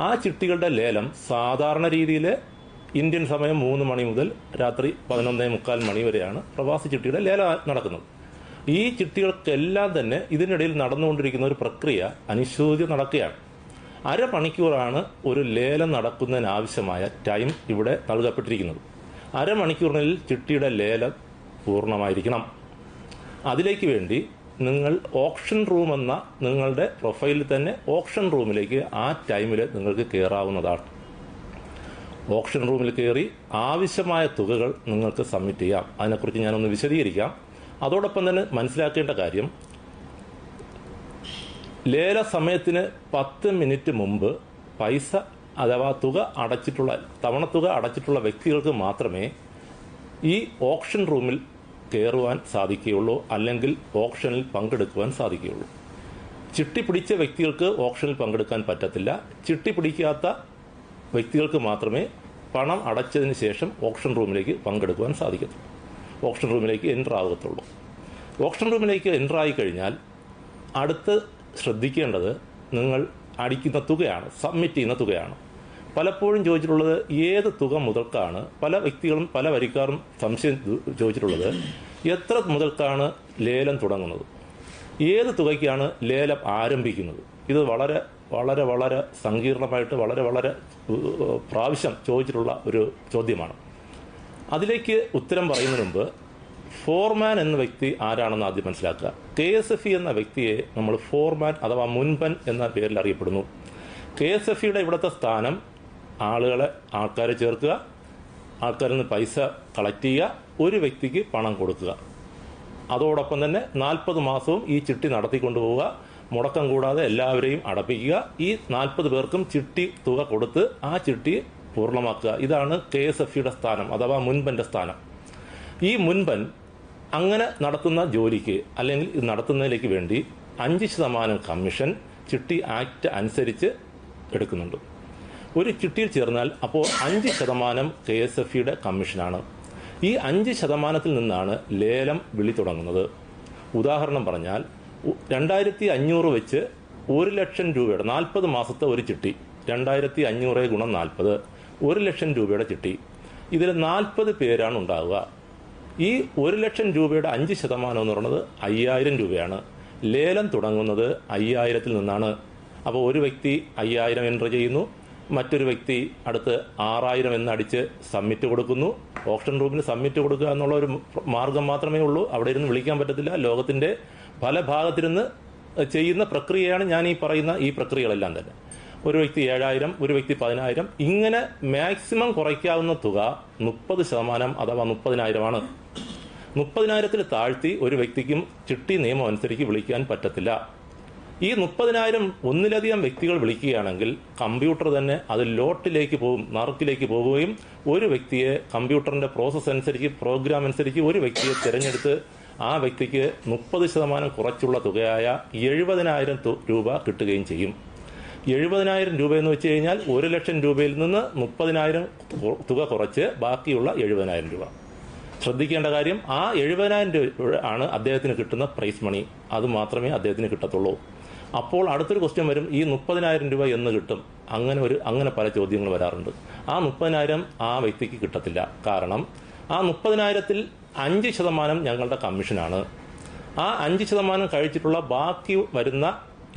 ആ ചിട്ടികളുടെ ലേലം സാധാരണ രീതിയിൽ ഇന്ത്യൻ സമയം 3 മണി മുതൽ രാത്രി 11:45 മണി വരെയാണ് പ്രവാസി ചിട്ടിയുടെ ലേലം നടക്കുന്നത്. ഈ ചിട്ടികൾക്കെല്ലാം തന്നെ ഇതിനിടയിൽ നടന്നുകൊണ്ടിരിക്കുന്ന ഒരു പ്രക്രിയ അനിശ്ചിതം നടക്കുകയാണ്. അരമണിക്കൂറാണ് ഒരു ലേലം നടക്കുന്നതിനാവശ്യമായ ടൈം ഇവിടെ നൽകപ്പെട്ടിരിക്കുന്നത്. അരമണിക്കൂറിനുള്ളിൽ ചിട്ടിയുടെ ലേലം പൂർണ്ണമായിരിക്കണം. അതിലേക്ക് വേണ്ടി നിങ്ങൾ ഓപ്ഷൻ റൂം എന്ന നിങ്ങളുടെ പ്രൊഫൈലിൽ തന്നെ ഓപ്ഷൻ റൂമിലേക്ക് ആ ടൈമിൽ നിങ്ങൾക്ക് കയറാവുന്നതാണ്. ഓപ്ഷൻ റൂമിൽ കയറി ആവശ്യമായ തുകകൾ നിങ്ങൾക്ക് സബ്മിറ്റ് ചെയ്യാം. അതിനെക്കുറിച്ച് ഞാനൊന്ന് വിശദീകരിക്കാം. അതോടൊപ്പം തന്നെ മനസ്സിലാക്കേണ്ട കാര്യം, ലേല സമയത്തിന് 10 മിനിറ്റ് മുമ്പ് പൈസ അഥവാ തവണത്തുക അടച്ചിട്ടുള്ള വ്യക്തികൾക്ക് മാത്രമേ ഈ ഓപ്ഷൻ റൂമിൽ കയറുവാൻ സാധിക്കുകയുള്ളൂ, അല്ലെങ്കിൽ ഓപ്ഷനിൽ പങ്കെടുക്കുവാൻ സാധിക്കുകയുള്ളൂ. ചിട്ടി പിടിച്ച വ്യക്തികൾക്ക് ഓപ്ഷനിൽ പങ്കെടുക്കാൻ പറ്റത്തില്ല. ചിട്ടി പിടിക്കാത്ത വ്യക്തികൾക്ക് മാത്രമേ പണം അടച്ചതിന് ശേഷം ഓപ്ഷൻ റൂമിലേക്ക് പങ്കെടുക്കുവാൻ സാധിക്കത്തുള്ളൂ, ഓപ്ഷൻ റൂമിലേക്ക് എൻ്റർ ആകത്തുള്ളൂ. ഓപ്ഷൻ റൂമിലേക്ക് എൻ്റർ ആയിക്കഴിഞ്ഞാൽ അടുത്ത് ശ്രദ്ധിക്കേണ്ടത് നിങ്ങൾ അടിക്കുന്ന തുകയാണ്, സബ്മിറ്റ് ചെയ്യുന്ന തുകയാണ്. പലപ്പോഴും ചോദിച്ചിട്ടുള്ളത് ഏത് തുക മുതൽക്കാണ്, പല വ്യക്തികളും പല വരിക്കാരും സംശയം ചോദിച്ചിട്ടുള്ളത് എത്ര മുതൽക്കാണ് ലേലം തുടങ്ങുന്നത്, ഏത് തുകയ്ക്കാണ് ലേലം ആരംഭിക്കുന്നത്. ഇത് വളരെ വളരെ വളരെ സങ്കീർണമായിട്ട് വളരെ പ്രാവശ്യം ചോദിച്ചിട്ടുള്ള ഒരു ചോദ്യമാണ്. അതിലേക്ക് ഉത്തരം പറയുന്നതിന് മുമ്പ് ഫോർമാൻ എന്ന വ്യക്തി ആരാണെന്ന് ആദ്യം മനസ്സിലാക്കുക. KSFE എന്ന വ്യക്തിയെ നമ്മൾ ഫോർമാൻ അഥവാ മുൻപൻ എന്ന പേരിൽ അറിയപ്പെടുന്നു. KSFEയുടെ ഇവിടുത്തെ സ്ഥാനം ആൾക്കാരെ ചേർക്കുക, ആൾക്കാരിൽ നിന്ന് പൈസ കളക്ട് ചെയ്യുക, ഒരു വ്യക്തിക്ക് പണം കൊടുക്കുക. അതോടൊപ്പം തന്നെ 40 മാസവും ഈ ചിട്ടി നടത്തിക്കൊണ്ടുപോവുക, മുടക്കം കൂടാതെ എല്ലാവരെയും അടപ്പിക്കുക. ഈ 40 പേർക്കും ചിട്ടി തുക കൊടുത്ത് ആ ചിട്ടി പൂർണ്ണമാക്കുക. ഇതാണ് KSFEയുടെ സ്ഥാനം അഥവാ മുൻപന്റെ സ്ഥാനം. ഈ മുൻപൻ അങ്ങനെ നടത്തുന്ന ജോലിക്ക് അല്ലെങ്കിൽ ഇത് നടത്തുന്നതിലേക്ക് വേണ്ടി 5% കമ്മീഷൻ ചിട്ടി ആക്ട് അനുസരിച്ച് എടുക്കുന്നുണ്ട്. ഒരു ചിട്ടിയിൽ ചേർന്നാൽ അപ്പോൾ 5% KSFEയുടെ കമ്മീഷനാണ്. ഈ 5% നിന്നാണ് ലേലം വിളി തുടങ്ങുന്നത്. ഉദാഹരണം പറഞ്ഞാൽ 2500 വെച്ച് 1 ലക്ഷം രൂപയുടെ 40 മാസത്തെ ഒരു ചിട്ടി, 2500 ഗുണം 40, 1 ലക്ഷം രൂപയുടെ ചിട്ടി. ഇതിൽ 40 പേരാണ് ഉണ്ടാവുക. ഈ 1 ലക്ഷം രൂപയുടെ 5% എന്ന് പറയുന്നത് 5000 രൂപയാണ്. ലേലം തുടങ്ങുന്നത് 5000-ൽ നിന്നാണ്. അപ്പോൾ ഒരു വ്യക്തി 5000 എൻട്രി ചെയ്യുന്നു, മറ്റൊരു വ്യക്തി അടുത്ത് 6000 എന്നടിച്ച് സബ്മിറ്റ് കൊടുക്കുന്നു. ഓപ്ഷൻ റൂമിൽ സബ്മിറ്റ് കൊടുക്കുക എന്നുള്ള ഒരു മാർഗം മാത്രമേ ഉള്ളൂ. അവിടെ ഇരുന്ന് വിളിക്കാൻ പറ്റത്തില്ല. ലോകത്തിന്റെ പല ഭാഗത്തിരുന്ന് ചെയ്യുന്ന പ്രക്രിയയാണ് ഞാൻ ഈ പറയുന്ന ഈ പ്രക്രിയകളെല്ലാം തന്നെ. ഒരു വ്യക്തി 7000, ഒരു വ്യക്തി 10000, ഇങ്ങനെ മാക്സിമം കുറയ്ക്കാവുന്ന തുക 30% അഥവാ 30000 ആണ്. 30000-ൽ താഴ്ത്തി ഒരു വ്യക്തിക്കും ചിട്ടി നിയമം അനുസരിച്ച് വിളിക്കാൻ പറ്റത്തില്ല. ഈ 30000 ഒന്നിലധികം വ്യക്തികൾ വിളിക്കുകയാണെങ്കിൽ കമ്പ്യൂട്ടർ തന്നെ അത് ലോട്ടിലേക്ക് പോകും, നറുക്കിലേക്ക് പോകുകയും ഒരു വ്യക്തിയെ കമ്പ്യൂട്ടറിന്റെ പ്രോസസ്സ് അനുസരിച്ച് പ്രോഗ്രാം അനുസരിച്ച് ഒരു വ്യക്തിയെ തിരഞ്ഞെടുത്ത് ആ വ്യക്തിക്ക് 30% കുറച്ചുള്ള തുകയായ 70000 രൂപ കിട്ടുകയും ചെയ്യും. 70000 രൂപ എന്ന് വെച്ച് കഴിഞ്ഞാൽ 1 ലക്ഷം രൂപയിൽ നിന്ന് 30000 തുക കുറച്ച് ബാക്കിയുള്ള 70000 രൂപ. ശ്രദ്ധിക്കേണ്ട കാര്യം, ആ 70000 രൂപ ആണ് അദ്ദേഹത്തിന് കിട്ടുന്ന പ്രൈസ് മണി. അത് മാത്രമേ അദ്ദേഹത്തിന് കിട്ടത്തുള്ളൂ. അപ്പോൾ അടുത്തൊരു ക്വസ്റ്റ്യൻ വരും, ഈ 30000 രൂപ എന്ന് കിട്ടും? അങ്ങനെ പല ചോദ്യങ്ങൾ വരാറുണ്ട്. ആ 30000 ആ വ്യക്തിക്ക് കിട്ടത്തില്ല. കാരണം ആ 30000-ൽ 5% ഞങ്ങളുടെ കമ്മീഷനാണ്. ആ 5% കഴിച്ചിട്ടുള്ള ബാക്കി വരുന്ന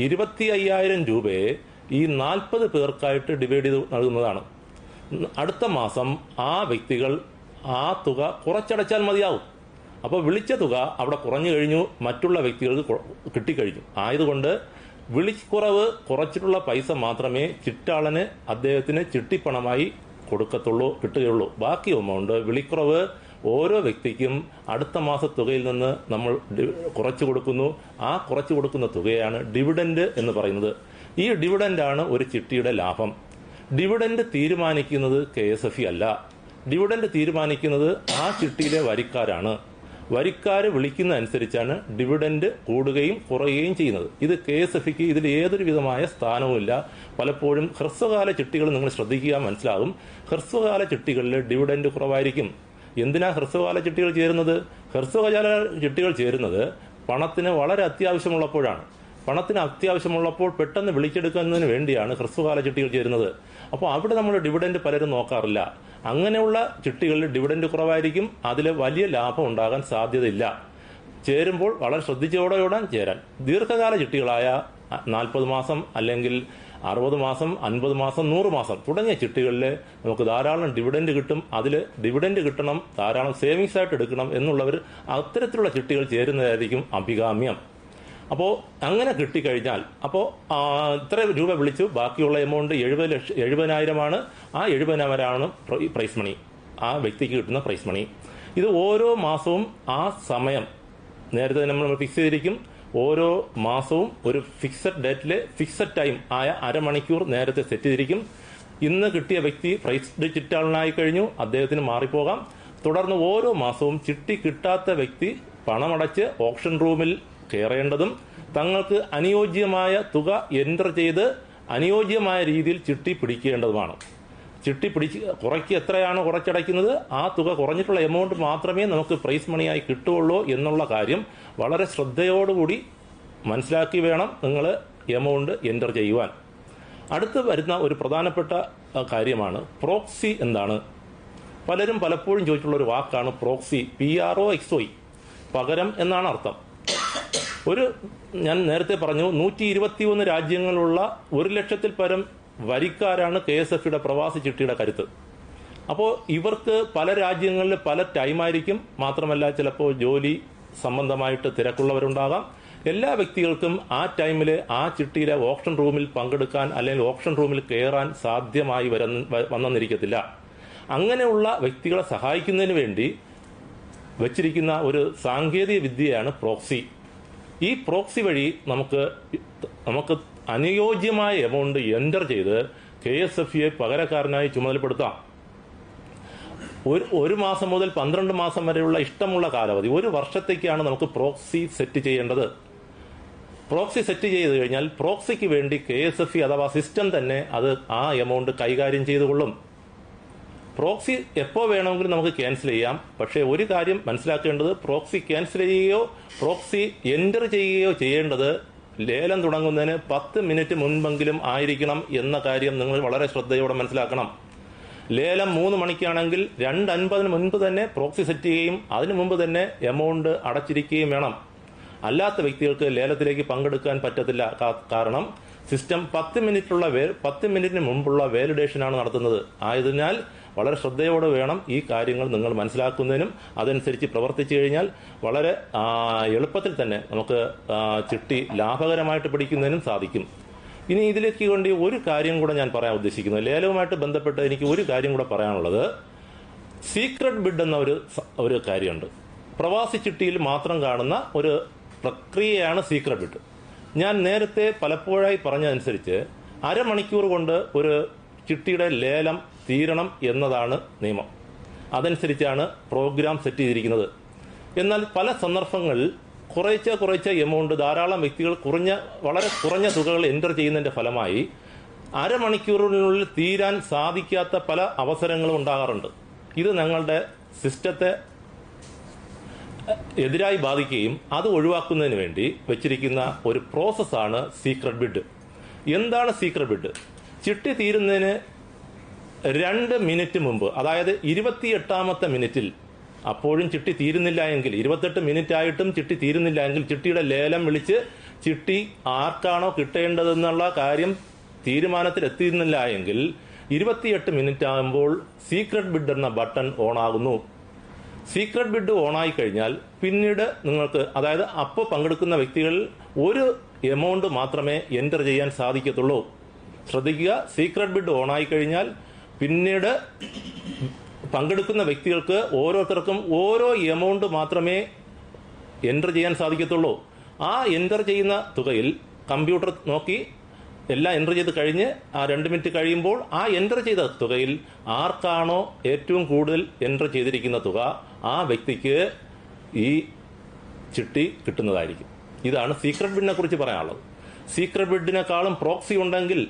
25000 രൂപയെ ഈ 40 പേർക്കായിട്ട് ഡിവൈഡ് ചെയ്ത് നൽകുന്നതാണ്. അടുത്ത മാസം ആ വ്യക്തികൾ ആ തുക കുറച്ചടച്ചാൽ മതിയാവും. അപ്പോൾ വിളിച്ച തുക അവിടെ കുറഞ്ഞു കഴിഞ്ഞു, മറ്റുള്ള വ്യക്തികൾക്ക് കിട്ടിക്കഴിഞ്ഞു. ആയതുകൊണ്ട് വിളിക്കുറവ് കുറച്ചിട്ടുള്ള പൈസ മാത്രമേ ചിട്ടാളന് അദ്ദേഹത്തിന് ചിട്ടിപ്പണമായി കിട്ടുകയുള്ളൂ. ബാക്കി എമൗണ്ട് വിളിക്കുറവ് ഓരോ വ്യക്തിക്കും അടുത്ത മാസ തുകയിൽ നിന്ന് നമ്മൾ കുറച്ചു കൊടുക്കുന്നു. ആ കുറച്ചു കൊടുക്കുന്ന തുകയാണ് ഡിവിഡൻഡ് എന്ന് പറയുന്നത്. ഈ ഡിവിഡൻഡാണ് ഒരു ചിട്ടിയുടെ ലാഭം. ഡിവിഡൻഡ് തീരുമാനിക്കുന്നത് KSFE അല്ല. ഡിവിഡൻഡ് തീരുമാനിക്കുന്നത് ആ ചിട്ടിയിലെ വരിക്കാരാണ്. വരിക്കാര് വിളിക്കുന്ന അനുസരിച്ചാണ് ഡിവിഡൻഡ് കൂടുകയും കുറയുകയും ചെയ്യുന്നത്. ഇത് KSFEക്ക് ഇതിൽ ഏതൊരു വിധമായ സ്ഥാനവുമില്ല. പലപ്പോഴും ഹ്രസ്വകാല ചിട്ടികൾ നിങ്ങൾ ശ്രദ്ധിക്കുക, മനസ്സിലാകും. ഹ്രസ്വകാല ചിട്ടികളിൽ ഡിവിഡൻഡ് കുറവായിരിക്കും. എന്തിനാ ഹ്രസ്വകാല ചിട്ടികൾ ചേരുന്നത്? ഹ്രസ്വകാല ചിട്ടികൾ ചേരുന്നത് പണത്തിന് വളരെ അത്യാവശ്യമുള്ളപ്പോഴാണ്. പണത്തിന് അത്യാവശ്യമുള്ളപ്പോൾ പെട്ടെന്ന് വിളിച്ചെടുക്കുന്നതിന് വേണ്ടിയാണ് ഹ്രസ്വകാല ചിട്ടികൾ ചേരുന്നത്. അപ്പോൾ അവിടെ നമ്മൾ ഡിവിഡൻഡ് പലരും നോക്കാറില്ല. അങ്ങനെയുള്ള ചിട്ടികളിൽ ഡിവിഡൻഡ് കുറവായിരിക്കും. അതിൽ വലിയ ലാഭം ഉണ്ടാകാൻ സാധ്യതയില്ല. ചേരുമ്പോൾ വളരെ ശ്രദ്ധിച്ചോടെ ചേരാൻ. ദീർഘകാല ചിട്ടികളായ 40 മാസം അല്ലെങ്കിൽ 60 മാസം, 50 മാസം, 100 മാസം തുടങ്ങിയ ചിട്ടികളിൽ നമുക്ക് ധാരാളം ഡിവിഡൻഡ് കിട്ടും. അതിൽ ഡിവിഡൻഡ് കിട്ടണം, ധാരാളം സേവിങ്സ് ആയിട്ട് എടുക്കണം എന്നുള്ളവർ അത്തരത്തിലുള്ള ചിട്ടികൾ ചേരുന്നതായിരിക്കും അഭികാമ്യം. അപ്പോൾ അങ്ങനെ കിട്ടിക്കഴിഞ്ഞാൽ അപ്പോൾ ഇത്ര രൂപ വിളിച്ചു, ബാക്കിയുള്ള എമൗണ്ട് 70,000 ആ 70,000 പ്രൈസ് മണി, ആ വ്യക്തിക്ക് കിട്ടുന്ന പ്രൈസ് മണി. ഇത് ഓരോ മാസവും ആ സമയം നേരത്തെ നമ്മൾ ഫിക്സ് ചെയ്തിരിക്കും. ഓരോ മാസവും ഒരു ഫിക്സഡ് ഡേറ്റിൽ ഫിക്സഡ് ടൈം ആയ അരമണിക്കൂർ നേരത്തെ സെറ്റ് ചെയ്തിരിക്കും. ഇന്ന് കിട്ടിയ വ്യക്തി പ്രൈസ്ഡ് ചിറ്റാളനായി കഴിഞ്ഞു, അദ്ദേഹത്തിന് മാറിപ്പോകാം. തുടർന്ന് ഓരോ മാസവും ചിട്ടി കിട്ടാത്ത വ്യക്തി പണമടച്ച് ഓപ്ഷൻ റൂമിൽ കയറേണ്ടതും തങ്ങൾക്ക് അനുയോജ്യമായ തുക എൻ്റർ ചെയ്ത് അനുയോജ്യമായ രീതിയിൽ ചിട്ടി പിടിക്കേണ്ടതുമാണ്. ചിട്ടി കുറയ്ക്ക് എത്രയാണോ കുറച്ചടയ്ക്കുന്നത് ആ തുക കുറഞ്ഞിട്ടുള്ള എമൗണ്ട് മാത്രമേ നമുക്ക് പ്രൈസ് മണിയായി കിട്ടുകയുള്ളൂ എന്നുള്ള കാര്യം വളരെ ശ്രദ്ധയോടുകൂടി മനസ്സിലാക്കി വേണം നിങ്ങൾ എമൗണ്ട് എൻ്റർ ചെയ്യുവാൻ. അടുത്ത് വരുന്ന ഒരു പ്രധാനപ്പെട്ട കാര്യമാണ് പ്രോക്സി എന്താണ്. പലരും പലപ്പോഴും ചോദിച്ചിട്ടുള്ള ഒരു വാക്കാണ് പ്രോക്സി. PROXY, പകരം എന്നാണ് അർത്ഥം. ഞാൻ നേരത്തെ പറഞ്ഞു 121 രാജ്യങ്ങളുള്ള 1,00,000-ൽ പരം വരിക്കാരാണ് KSFയുടെ പ്രവാസി ചിട്ടിയുടെ കരുത്ത്. അപ്പോൾ ഇവർക്ക് പല രാജ്യങ്ങളിൽ പല ടൈമായിരിക്കും. മാത്രമല്ല ചിലപ്പോൾ ജോലി സംബന്ധമായിട്ട് തിരക്കുള്ളവരുണ്ടാകാം. എല്ലാ വ്യക്തികൾക്കും ആ ടൈമിൽ ആ ചിട്ടിയിലെ ഓപ്ഷൻ റൂമിൽ പങ്കെടുക്കാൻ അല്ലെങ്കിൽ ഓപ്ഷൻ റൂമിൽ കയറാൻ സാധ്യമായി വന്നെന്നിരിക്കത്തില്ല. അങ്ങനെയുള്ള വ്യക്തികളെ സഹായിക്കുന്നതിന് വേണ്ടി വച്ചിരിക്കുന്ന ഒരു സാങ്കേതിക വിദ്യയാണ് പ്രോക്സി. ഈ പ്രോക്സി വഴി നമുക്ക് അനുയോജ്യമായ എമൗണ്ട് എൻ്റർ ചെയ്ത് KSFയെ പകരക്കാരനായി ചുമതലപ്പെടുത്താം. ഒരു മാസം മുതൽ 12 മാസം വരെയുള്ള ഇഷ്ടമുള്ള കാലാവധി, 1 വർഷത്തേക്കാണ് നമുക്ക് പ്രോക്സി സെറ്റ് ചെയ്യേണ്ടത്. പ്രോക്സി സെറ്റ് ചെയ്ത് കഴിഞ്ഞാൽ പ്രോക്സിക്ക് വേണ്ടി KSF അഥവാ സിസ്റ്റം തന്നെ അത് ആ എമൗണ്ട് കൈകാര്യം ചെയ്തുകൊള്ളും. പ്രോക്സി എപ്പോൾ വേണമെങ്കിലും നമുക്ക് ക്യാൻസൽ ചെയ്യാം. പക്ഷേ ഒരു കാര്യം മനസ്സിലാക്കേണ്ടത്, പ്രോക്സി ക്യാൻസൽ ചെയ്യുകയോ പ്രോക്സി എൻ്റർ ചെയ്യുകയോ ചെയ്യേണ്ടത് ലേലം തുടങ്ങുന്നതിന് 10 മിനിറ്റ് മുൻപെങ്കിലും ആയിരിക്കണം എന്ന കാര്യം നിങ്ങൾ വളരെ ശ്രദ്ധയോടെ മനസ്സിലാക്കണം. ലേലം 3 മണിക്കാണെങ്കിൽ 2:50 മുൻപ് തന്നെ പ്രോക്സി സെറ്റ് ചെയ്യുകയും അതിനു മുമ്പ് തന്നെ എമൗണ്ട് അടച്ചിരിക്കുകയും വേണം. അല്ലാത്ത വ്യക്തികൾക്ക് ലേലത്തിലേക്ക് പങ്കെടുക്കാൻ പറ്റത്തില്ല. കാരണം സിസ്റ്റം 10 മിനിറ്റിന് മുമ്പുള്ള വാലിഡേഷനാണ് നടത്തുന്നത്. ആയതിനാൽ വളരെ ശ്രദ്ധയോടെ വേണം ഈ കാര്യങ്ങൾ നിങ്ങൾ മനസ്സിലാക്കുന്നതിനും അതനുസരിച്ച് പ്രവർത്തിച്ചു കഴിഞ്ഞാൽ വളരെ എളുപ്പത്തിൽ തന്നെ നമുക്ക് ചിട്ടി ലാഭകരമായിട്ട് പിടിക്കുന്നതിനും സാധിക്കും. ഇനി ഇതിലേക്ക് വേണ്ടി ഒരു കാര്യം കൂടെ ഞാൻ പറയാൻ ഉദ്ദേശിക്കുന്നു. ലേലവുമായിട്ട് ബന്ധപ്പെട്ട് എനിക്ക് ഒരു കാര്യം കൂടെ പറയാനുള്ളത്, സീക്രട്ട് ബിഡ് എന്ന ഒരു കാര്യമുണ്ട്. പ്രവാസി ചിട്ടിയിൽ മാത്രം കാണുന്ന ഒരു പ്രക്രിയയാണ് സീക്രട്ട് ബിഡ്. ഞാൻ നേരത്തെ പലപ്പോഴായി പറഞ്ഞതനുസരിച്ച് അരമണിക്കൂർ കൊണ്ട് ഒരു ചിട്ടിയുടെ ലേലം തീരണം എന്നതാണ് നിയമം. അതനുസരിച്ചാണ് പ്രോഗ്രാം സെറ്റ് ചെയ്തിരിക്കുന്നത്. എന്നാൽ പല സന്ദർഭങ്ങളിൽ കുറേശ്ശെ എമൗണ്ട് ധാരാളം വ്യക്തികൾ വളരെ കുറഞ്ഞ തുകകൾ എൻ്റർ ചെയ്യുന്നതിന്റെ ഫലമായി അരമണിക്കൂറിനുള്ളിൽ തീരാൻ സാധിക്കാത്ത പല അവസരങ്ങളും ഉണ്ടാകാറുണ്ട്. ഇത് ഞങ്ങളുടെ സിസ്റ്റത്തെ എതിരായി ബാധിക്കുകയും അത് ഒഴിവാക്കുന്നതിന് വേണ്ടി വെച്ചിരിക്കുന്ന ഒരു പ്രോസസ്സാണ് സീക്രട്ട് ബിഡ്. എന്താണ് സീക്രട്ട് ബിഡ്? ചിട്ടി തീരുന്നതിന് 2 മിനിറ്റ് മുമ്പ്, അതായത് 28ാമത്തെ മിനിറ്റിൽ, അപ്പോഴും ചിട്ടി തീരുന്നില്ല എങ്കിൽ, 28 മിനിറ്റ് ആയിട്ടും ചിട്ടി തീരുന്നില്ല എങ്കിൽ ചിട്ടിയുടെ ലേലം വിളിച്ച് ചിട്ടി ആർക്കാണോ കിട്ടേണ്ടതെന്നുള്ള കാര്യം തീരുമാനത്തിൽ എത്തിയിരുന്നില്ല എങ്കിൽ 28 മിനിറ്റ് ആകുമ്പോൾ സീക്രട്ട് ബിഡ് എന്ന ബട്ടൺ ഓൺ ആകുന്നു. സീക്രട്ട് ബിഡ് ഓണായി കഴിഞ്ഞാൽ പിന്നീട് നിങ്ങൾക്ക്, അതായത് അപ്പോൾ പങ്കെടുക്കുന്ന വ്യക്തികളിൽ ഒരു എമൗണ്ട് മാത്രമേ എൻ്റർ ചെയ്യാൻ സാധിക്കത്തുള്ളൂ. ശ്രദ്ധിക്കുക, സീക്രട്ട് ബിഡ് ഓണായി കഴിഞ്ഞാൽ പിന്നീട് പങ്കെടുക്കുന്ന വ്യക്തികൾക്ക് ഓരോരുത്തർക്കും ഓരോ എമൗണ്ട് മാത്രമേ എൻ്റർ ചെയ്യാൻ സാധിക്കത്തുള്ളൂ. ആ എൻ്റർ ചെയ്യുന്ന തുകയിൽ കമ്പ്യൂട്ടർ നോക്കി എല്ലാം എൻ്റർ ചെയ്ത് കഴിഞ്ഞ് ആ 2 മിനിറ്റ് കഴിയുമ്പോൾ ആ എൻ്റർ ചെയ്ത തുകയിൽ ആർക്കാണോ ഏറ്റവും കൂടുതൽ എൻ്റർ ചെയ്തിരിക്കുന്ന തുക ആ വ്യക്തിക്ക് ഈ ചിട്ടി കിട്ടുന്നതായിരിക്കും. ഇതാണ് സീക്രട്ട് ബിഡിനെ കുറിച്ച് പറയാനുള്ളത്. സീക്രട്ട് ബിഡിനേക്കാളും പ്രോക്സി ഉണ്ടെങ്കിൽ,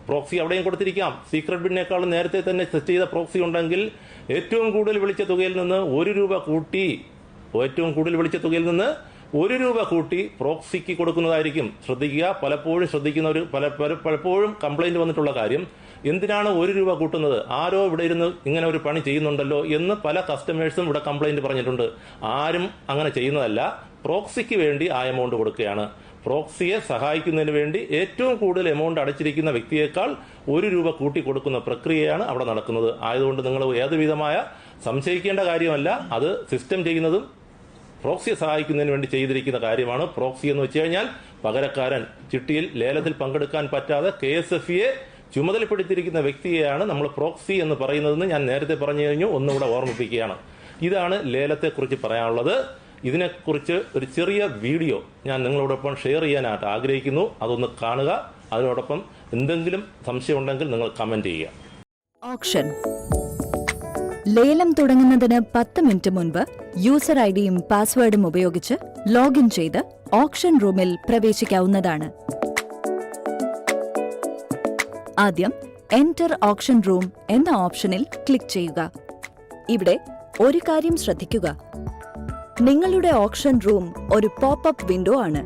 പ്രോക്സി അവിടെയും കൊടുത്തിരിക്കാം, സീക്രട്ട് ബിഡിനേക്കാളും നേരത്തെ തന്നെ സെറ്റ് ചെയ്ത പ്രോക്സി ഉണ്ടെങ്കിൽ ഏറ്റവും കൂടുതൽ വിളിച്ച തുകയിൽ നിന്ന് 1 രൂപ കൂട്ടി, ഏറ്റവും കൂടുതൽ വിളിച്ച തുകയിൽ നിന്ന് 1 രൂപ കൂട്ടി പ്രോക്സിക്ക് കൊടുക്കുന്നതായിരിക്കും. ശ്രദ്ധിക്കുക, പലപ്പോഴും കംപ്ലൈന്റ് വന്നിട്ടുള്ള കാര്യം, എന്തിനാണ് 1 രൂപ കൂട്ടുന്നത്, ആരോ ഇവിടെ ഇരുന്ന് ഇങ്ങനെ ഒരു പണി ചെയ്യുന്നുണ്ടല്ലോ എന്ന് പല കസ്റ്റമേഴ്സും ഇവിടെ കംപ്ലൈന്റ് പറഞ്ഞിട്ടുണ്ട്. ആരും അങ്ങനെ ചെയ്യുന്നതല്ല, പ്രോക്സിക്ക് വേണ്ടി ആ എമൗണ്ട് കൊടുക്കുകയാണ്. പ്രോക്സിയെ സഹായിക്കുന്നതിന് വേണ്ടി ഏറ്റവും കൂടുതൽ എമൗണ്ട് അടച്ചിരിക്കുന്ന വ്യക്തിയേക്കാൾ 1 രൂപ കൂട്ടി കൊടുക്കുന്ന പ്രക്രിയയാണ് അവിടെ നടക്കുന്നത്. ആയതുകൊണ്ട് നിങ്ങൾ ഏതുവിധമായ സംശയിക്കേണ്ട കാര്യമല്ല, അത് സിസ്റ്റം ചെയ്യുന്നതും പ്രോക്സിയെ സഹായിക്കുന്നതിന് വേണ്ടി ചെയ്തിരിക്കുന്ന കാര്യമാണ്. പ്രോക്സി എന്ന് വെച്ച് കഴിഞ്ഞാൽ പകരക്കാരൻ, ചിട്ടിയിൽ ലേലത്തിൽ പങ്കെടുക്കാൻ പറ്റാതെ KSFE ചുമതലപ്പെടുത്തിയിരിക്കുന്ന വ്യക്തിയെയാണ് നമ്മൾ പ്രോക്സി എന്ന് പറയുന്നതെന്ന് ഞാൻ നേരത്തെ പറഞ്ഞു കഴിഞ്ഞു. ഒന്നുകൂടെ ഓർമ്മിപ്പിക്കുകയാണ്. ഇതാണ് ലേലത്തെക്കുറിച്ച് പറയാനുള്ളത്. ഇതിനെക്കുറിച്ച് ഒരു ചെറിയ വീഡിയോ ഞാൻ നിങ്ങളോടൊപ്പം ഷെയർ ചെയ്യാനായിട്ട് ആഗ്രഹിക്കുന്നു. അതൊന്ന് കാണുക. അതിനോടൊപ്പം എന്തെങ്കിലും സംശയമുണ്ടെങ്കിൽ നിങ്ങൾ കമന്റ് ചെയ്യുക. ഓപ്ഷൻ ലേലം തുടങ്ങുന്നതിന് 10 മിനിറ്റ് മുൻപ് യൂസർ ഐഡിയും പാസ്വേഡും ഉപയോഗിച്ച് ലോഗിൻ ചെയ്ത് ഓപ്ഷൻ റൂമിൽ പ്രവേശിക്കാവുന്നതാണ്. ആദ്യം എൻറ്റർ ഓപ്ഷൻ റൂം എന്ന ഓപ്ഷനിൽ ക്ലിക്ക് ചെയ്യുക. ഇവിടെ ഒരു കാര്യം ശ്രദ്ധിക്കുക. നിങ്ങളുടെ ഓപ്ഷൻ റൂം ഒരു പോപ്പപ്പ് വിൻഡോ ആണ്.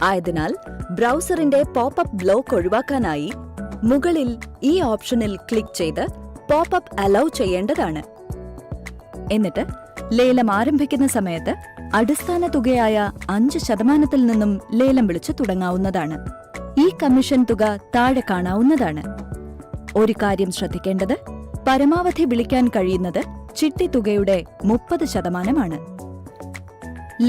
ആയതിനാൽ ബ്രൗസറിന്റെ പോപ്പപ്പ് ബ്ലോക്ക് ഒഴിവാക്കാനായി മുകളിൽ ഈ ഓപ്ഷനിൽ ക്ലിക്ക് ചെയ്ത് പോപ്പപ്പ് അലൗ ചെയ്യേണ്ടതാണ്. എന്നിട്ട് ലേലം ആരംഭിക്കുന്ന സമയത്ത് അടിസ്ഥാന തുകയായ 5% നിന്നും ലേലം വിളിച്ച് തുടങ്ങാവുന്നതാണ്. ഈ കമ്മീഷൻ തുക താഴെ കാണാവുന്നതാണ്. ഒരു കാര്യം ശ്രദ്ധിക്കേണ്ടത്, പരമാവധി വിളിക്കാൻ കഴിയുന്നത് ചിട്ടി തുകയുടെ 30%.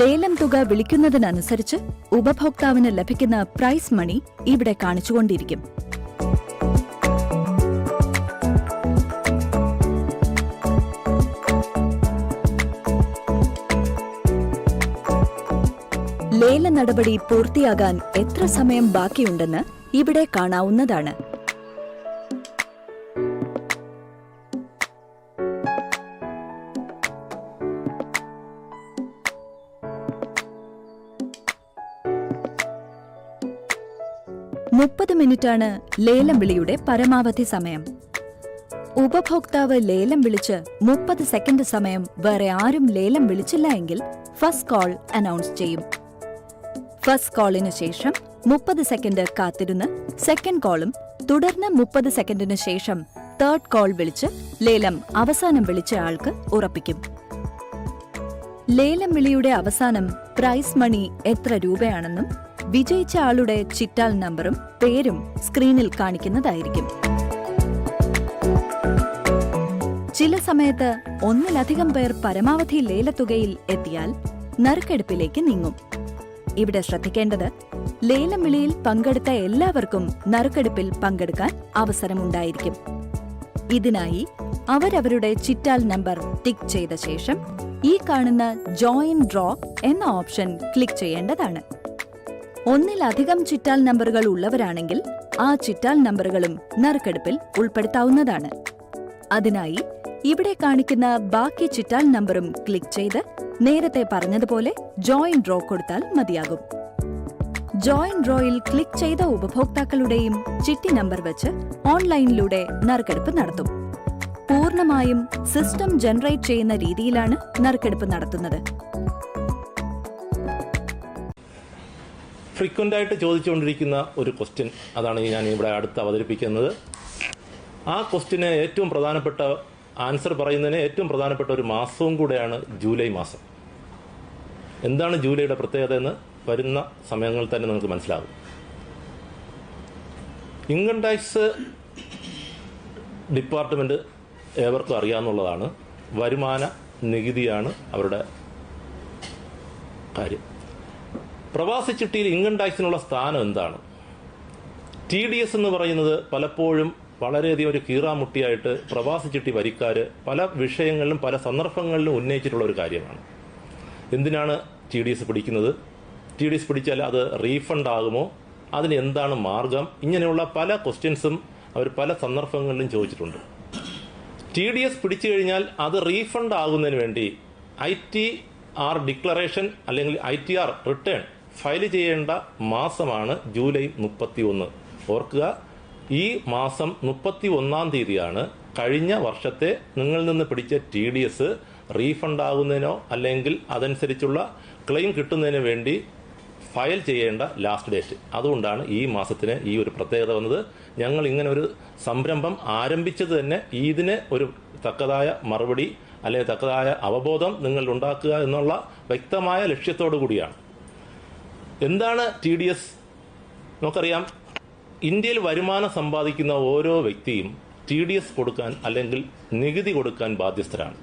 ലേലം തുക വിളിക്കുന്നതിനനുസരിച്ച് ഉപഭോക്താവിന് ലഭിക്കുന്ന പ്രൈസ് മണി ഇവിടെ കാണിച്ചുകൊണ്ടിരിക്കും. ലേല നടപടി പൂർത്തിയാകാൻ എത്ര സമയം ബാക്കിയുണ്ടെന്ന് ഇവിടെ കാണാവുന്നതാണ്. മുപ്പത് മിനിറ്റാണ് ലേലം വിളിയുടെ പരമാവധി സമയം. ഉപഭോക്താവ് ലേലം വിളിച്ച് 30 സെക്കൻഡ് സമയം വേറെ ആരും ലേലം വിളിച്ചില്ല എങ്കിൽ ഫസ്റ്റ് കോൾ അനൗൺസ് ചെയ്യും. ഫസ്റ്റ് കോളിന് ശേഷം 30 സെക്കൻഡ് കാത്തിരുന്ന് സെക്കൻഡ് കോളും തുടർന്ന് 30 സെക്കൻഡിന് ശേഷം തേർഡ് കോൾ വിളിച്ച് ലേലം അവസാനം വിളിച്ച ആൾക്ക് ഉറപ്പിക്കും. ലേലം വിളിയുടെ അവസാനം പ്രൈസ് മണി എത്ര രൂപയാണെന്നും വിജയിച്ച ആളുടെ ചിറ്റാൽ നമ്പറും പേരും സ്ക്രീനിൽ കാണിക്കുന്നതായിരിക്കും. ചില സമയത്ത് ഒന്നിലധികം പേർ പരമാവധി ലേലത്തുകയിൽ എത്തിയാൽ നറുക്കെടുപ്പിലേക്ക് നീങ്ങും. ഇവിടെ ശ്രദ്ധിക്കേണ്ടത്, ലേലം വിളിയിൽ പങ്കെടുത്ത എല്ലാവർക്കും നറുക്കെടുപ്പിൽ പങ്കെടുക്കാൻ അവസരമുണ്ടായിരിക്കും. ഇതിനായി അവരവരുടെ ചിറ്റാൽ നമ്പർ ടിക്ക് ചെയ്ത ശേഷം ഈ കാണുന്ന ജോയിൻ ഡ്രോ എന്ന ഓപ്ഷൻ ക്ലിക്ക് ചെയ്യേണ്ടതാണ്. ഒന്നിലധികം ചിറ്റാൽ നമ്പറുകൾ ഉള്ളവരാണെങ്കിൽ ആ ചിറ്റാൽ നമ്പറുകളും നറുക്കെടുപ്പിൽ ഉൾപ്പെടുത്താവുന്നതാണ്. അതിനായി ഇവിടെ കാണിക്കുന്ന ബാക്കി ചിറ്റാൽ നമ്പറും ക്ലിക്ക് ചെയ്ത് നേരത്തെ പറഞ്ഞതുപോലെ ജോയിൻ ഡ്രോ കൊടുത്താൽ മതിയാകും. ജോയിൻ ഡ്രോയിൽ ക്ലിക്ക് ചെയ്ത ഉപഭോക്താക്കളുടെയും ചിട്ടി നമ്പർ വെച്ച് ഓൺലൈനിലൂടെ നറുക്കെടുപ്പ് നടത്തും. പൂർണ്ണമായും സിസ്റ്റം ജനറേറ്റ് ചെയ്യുന്ന രീതിയിലാണ് നറുക്കെടുപ്പ് നടത്തുന്നത്. ഫ്രീക്വൻ്റ് ആയിട്ട് ചോദിച്ചുകൊണ്ടിരിക്കുന്ന ഒരു ക്വസ്റ്റ്യൻ, അതാണ് ഞാൻ ഇവിടെ അടുത്ത് അവതരിപ്പിക്കുന്നത്. ആ ക്വസ്റ്റ്യന് ഏറ്റവും പ്രധാനപ്പെട്ട ആൻസർ പറയുന്നതിന് ഏറ്റവും പ്രധാനപ്പെട്ട ഒരു മാസവും കൂടെയാണ് ജൂലൈ മാസം. എന്താണ് ജൂലൈയുടെ പ്രത്യേകത എന്ന് വരുന്ന സമയങ്ങളിൽ തന്നെ നിങ്ങൾക്ക് മനസ്സിലാകും. ഇൻകം ടാക്സ് ഡിപ്പാർട്ട്മെൻറ്റ് ഏവർക്കും അറിയാവുന്നതാണ്. വരുമാന നികുതിയാണ് അവരുടെ കാര്യം. പ്രവാസി ചിട്ടിയിൽ ഇൻകം ടാക്സിനുള്ള സ്ഥാനം എന്താണ്? TDS എന്ന് പറയുന്നത് പലപ്പോഴും വളരെയധികം ഒരു കീറാമുട്ടിയായിട്ട് പ്രവാസി ചിട്ടി വരിക്കാർ പല വിഷയങ്ങളിലും പല സന്ദർഭങ്ങളിലും ഉന്നയിച്ചിട്ടുള്ള ഒരു കാര്യമാണ്. എന്തിനാണ് TDS പിടിക്കുന്നത്? TDS പിടിച്ചാൽ അത് റീഫണ്ട് ആകുമോ? അതിന് എന്താണ് മാർഗം? ഇങ്ങനെയുള്ള പല ക്വസ്റ്റ്യൻസും അവർ പല സന്ദർഭങ്ങളിലും ചോദിച്ചിട്ടുണ്ട്. TDS പിടിച്ചു കഴിഞ്ഞാൽ അത് റീഫണ്ട് ആകുന്നതിന് വേണ്ടി ITR ഡിക്ലറേഷൻ അല്ലെങ്കിൽ ITR റിട്ടേൺ ഫയൽ ചെയ്യേണ്ട മാസമാണ് ജൂലൈ 31. ഓർക്കുക, ഈ മാസം 31-ാം തീയതിയാണ് കഴിഞ്ഞ വർഷത്തെ നിങ്ങളിൽ നിന്ന് പിടിച്ച TDS റീഫണ്ട് ആകുന്നതിനോ അല്ലെങ്കിൽ അതനുസരിച്ചുള്ള ക്ലെയിം കിട്ടുന്നതിന് വേണ്ടി ഫയൽ ചെയ്യേണ്ട ലാസ്റ്റ് ഡേറ്റ്. അതുകൊണ്ടാണ് ഈ മാസത്തിന് ഈ ഒരു പ്രത്യേകത വന്നത്. ഞങ്ങൾ ഇങ്ങനെ ഒരു സംരംഭം ആരംഭിച്ചത് തന്നെ ഇതിന് ഒരു തക്കതായ മറുപടി അല്ലെങ്കിൽ തക്കതായ അവബോധം നിങ്ങൾ ഉണ്ടാക്കുക എന്നുള്ള വ്യക്തമായ ലക്ഷ്യത്തോടു കൂടിയാണ്. എന്താണ് TDS? നമുക്കറിയാം, ഇന്ത്യയിൽ വരുമാനം സമ്പാദിക്കുന്ന ഓരോ വ്യക്തിയും TDS കൊടുക്കാൻ അല്ലെങ്കിൽ നികുതി കൊടുക്കാൻ ബാധ്യസ്ഥരാണ്.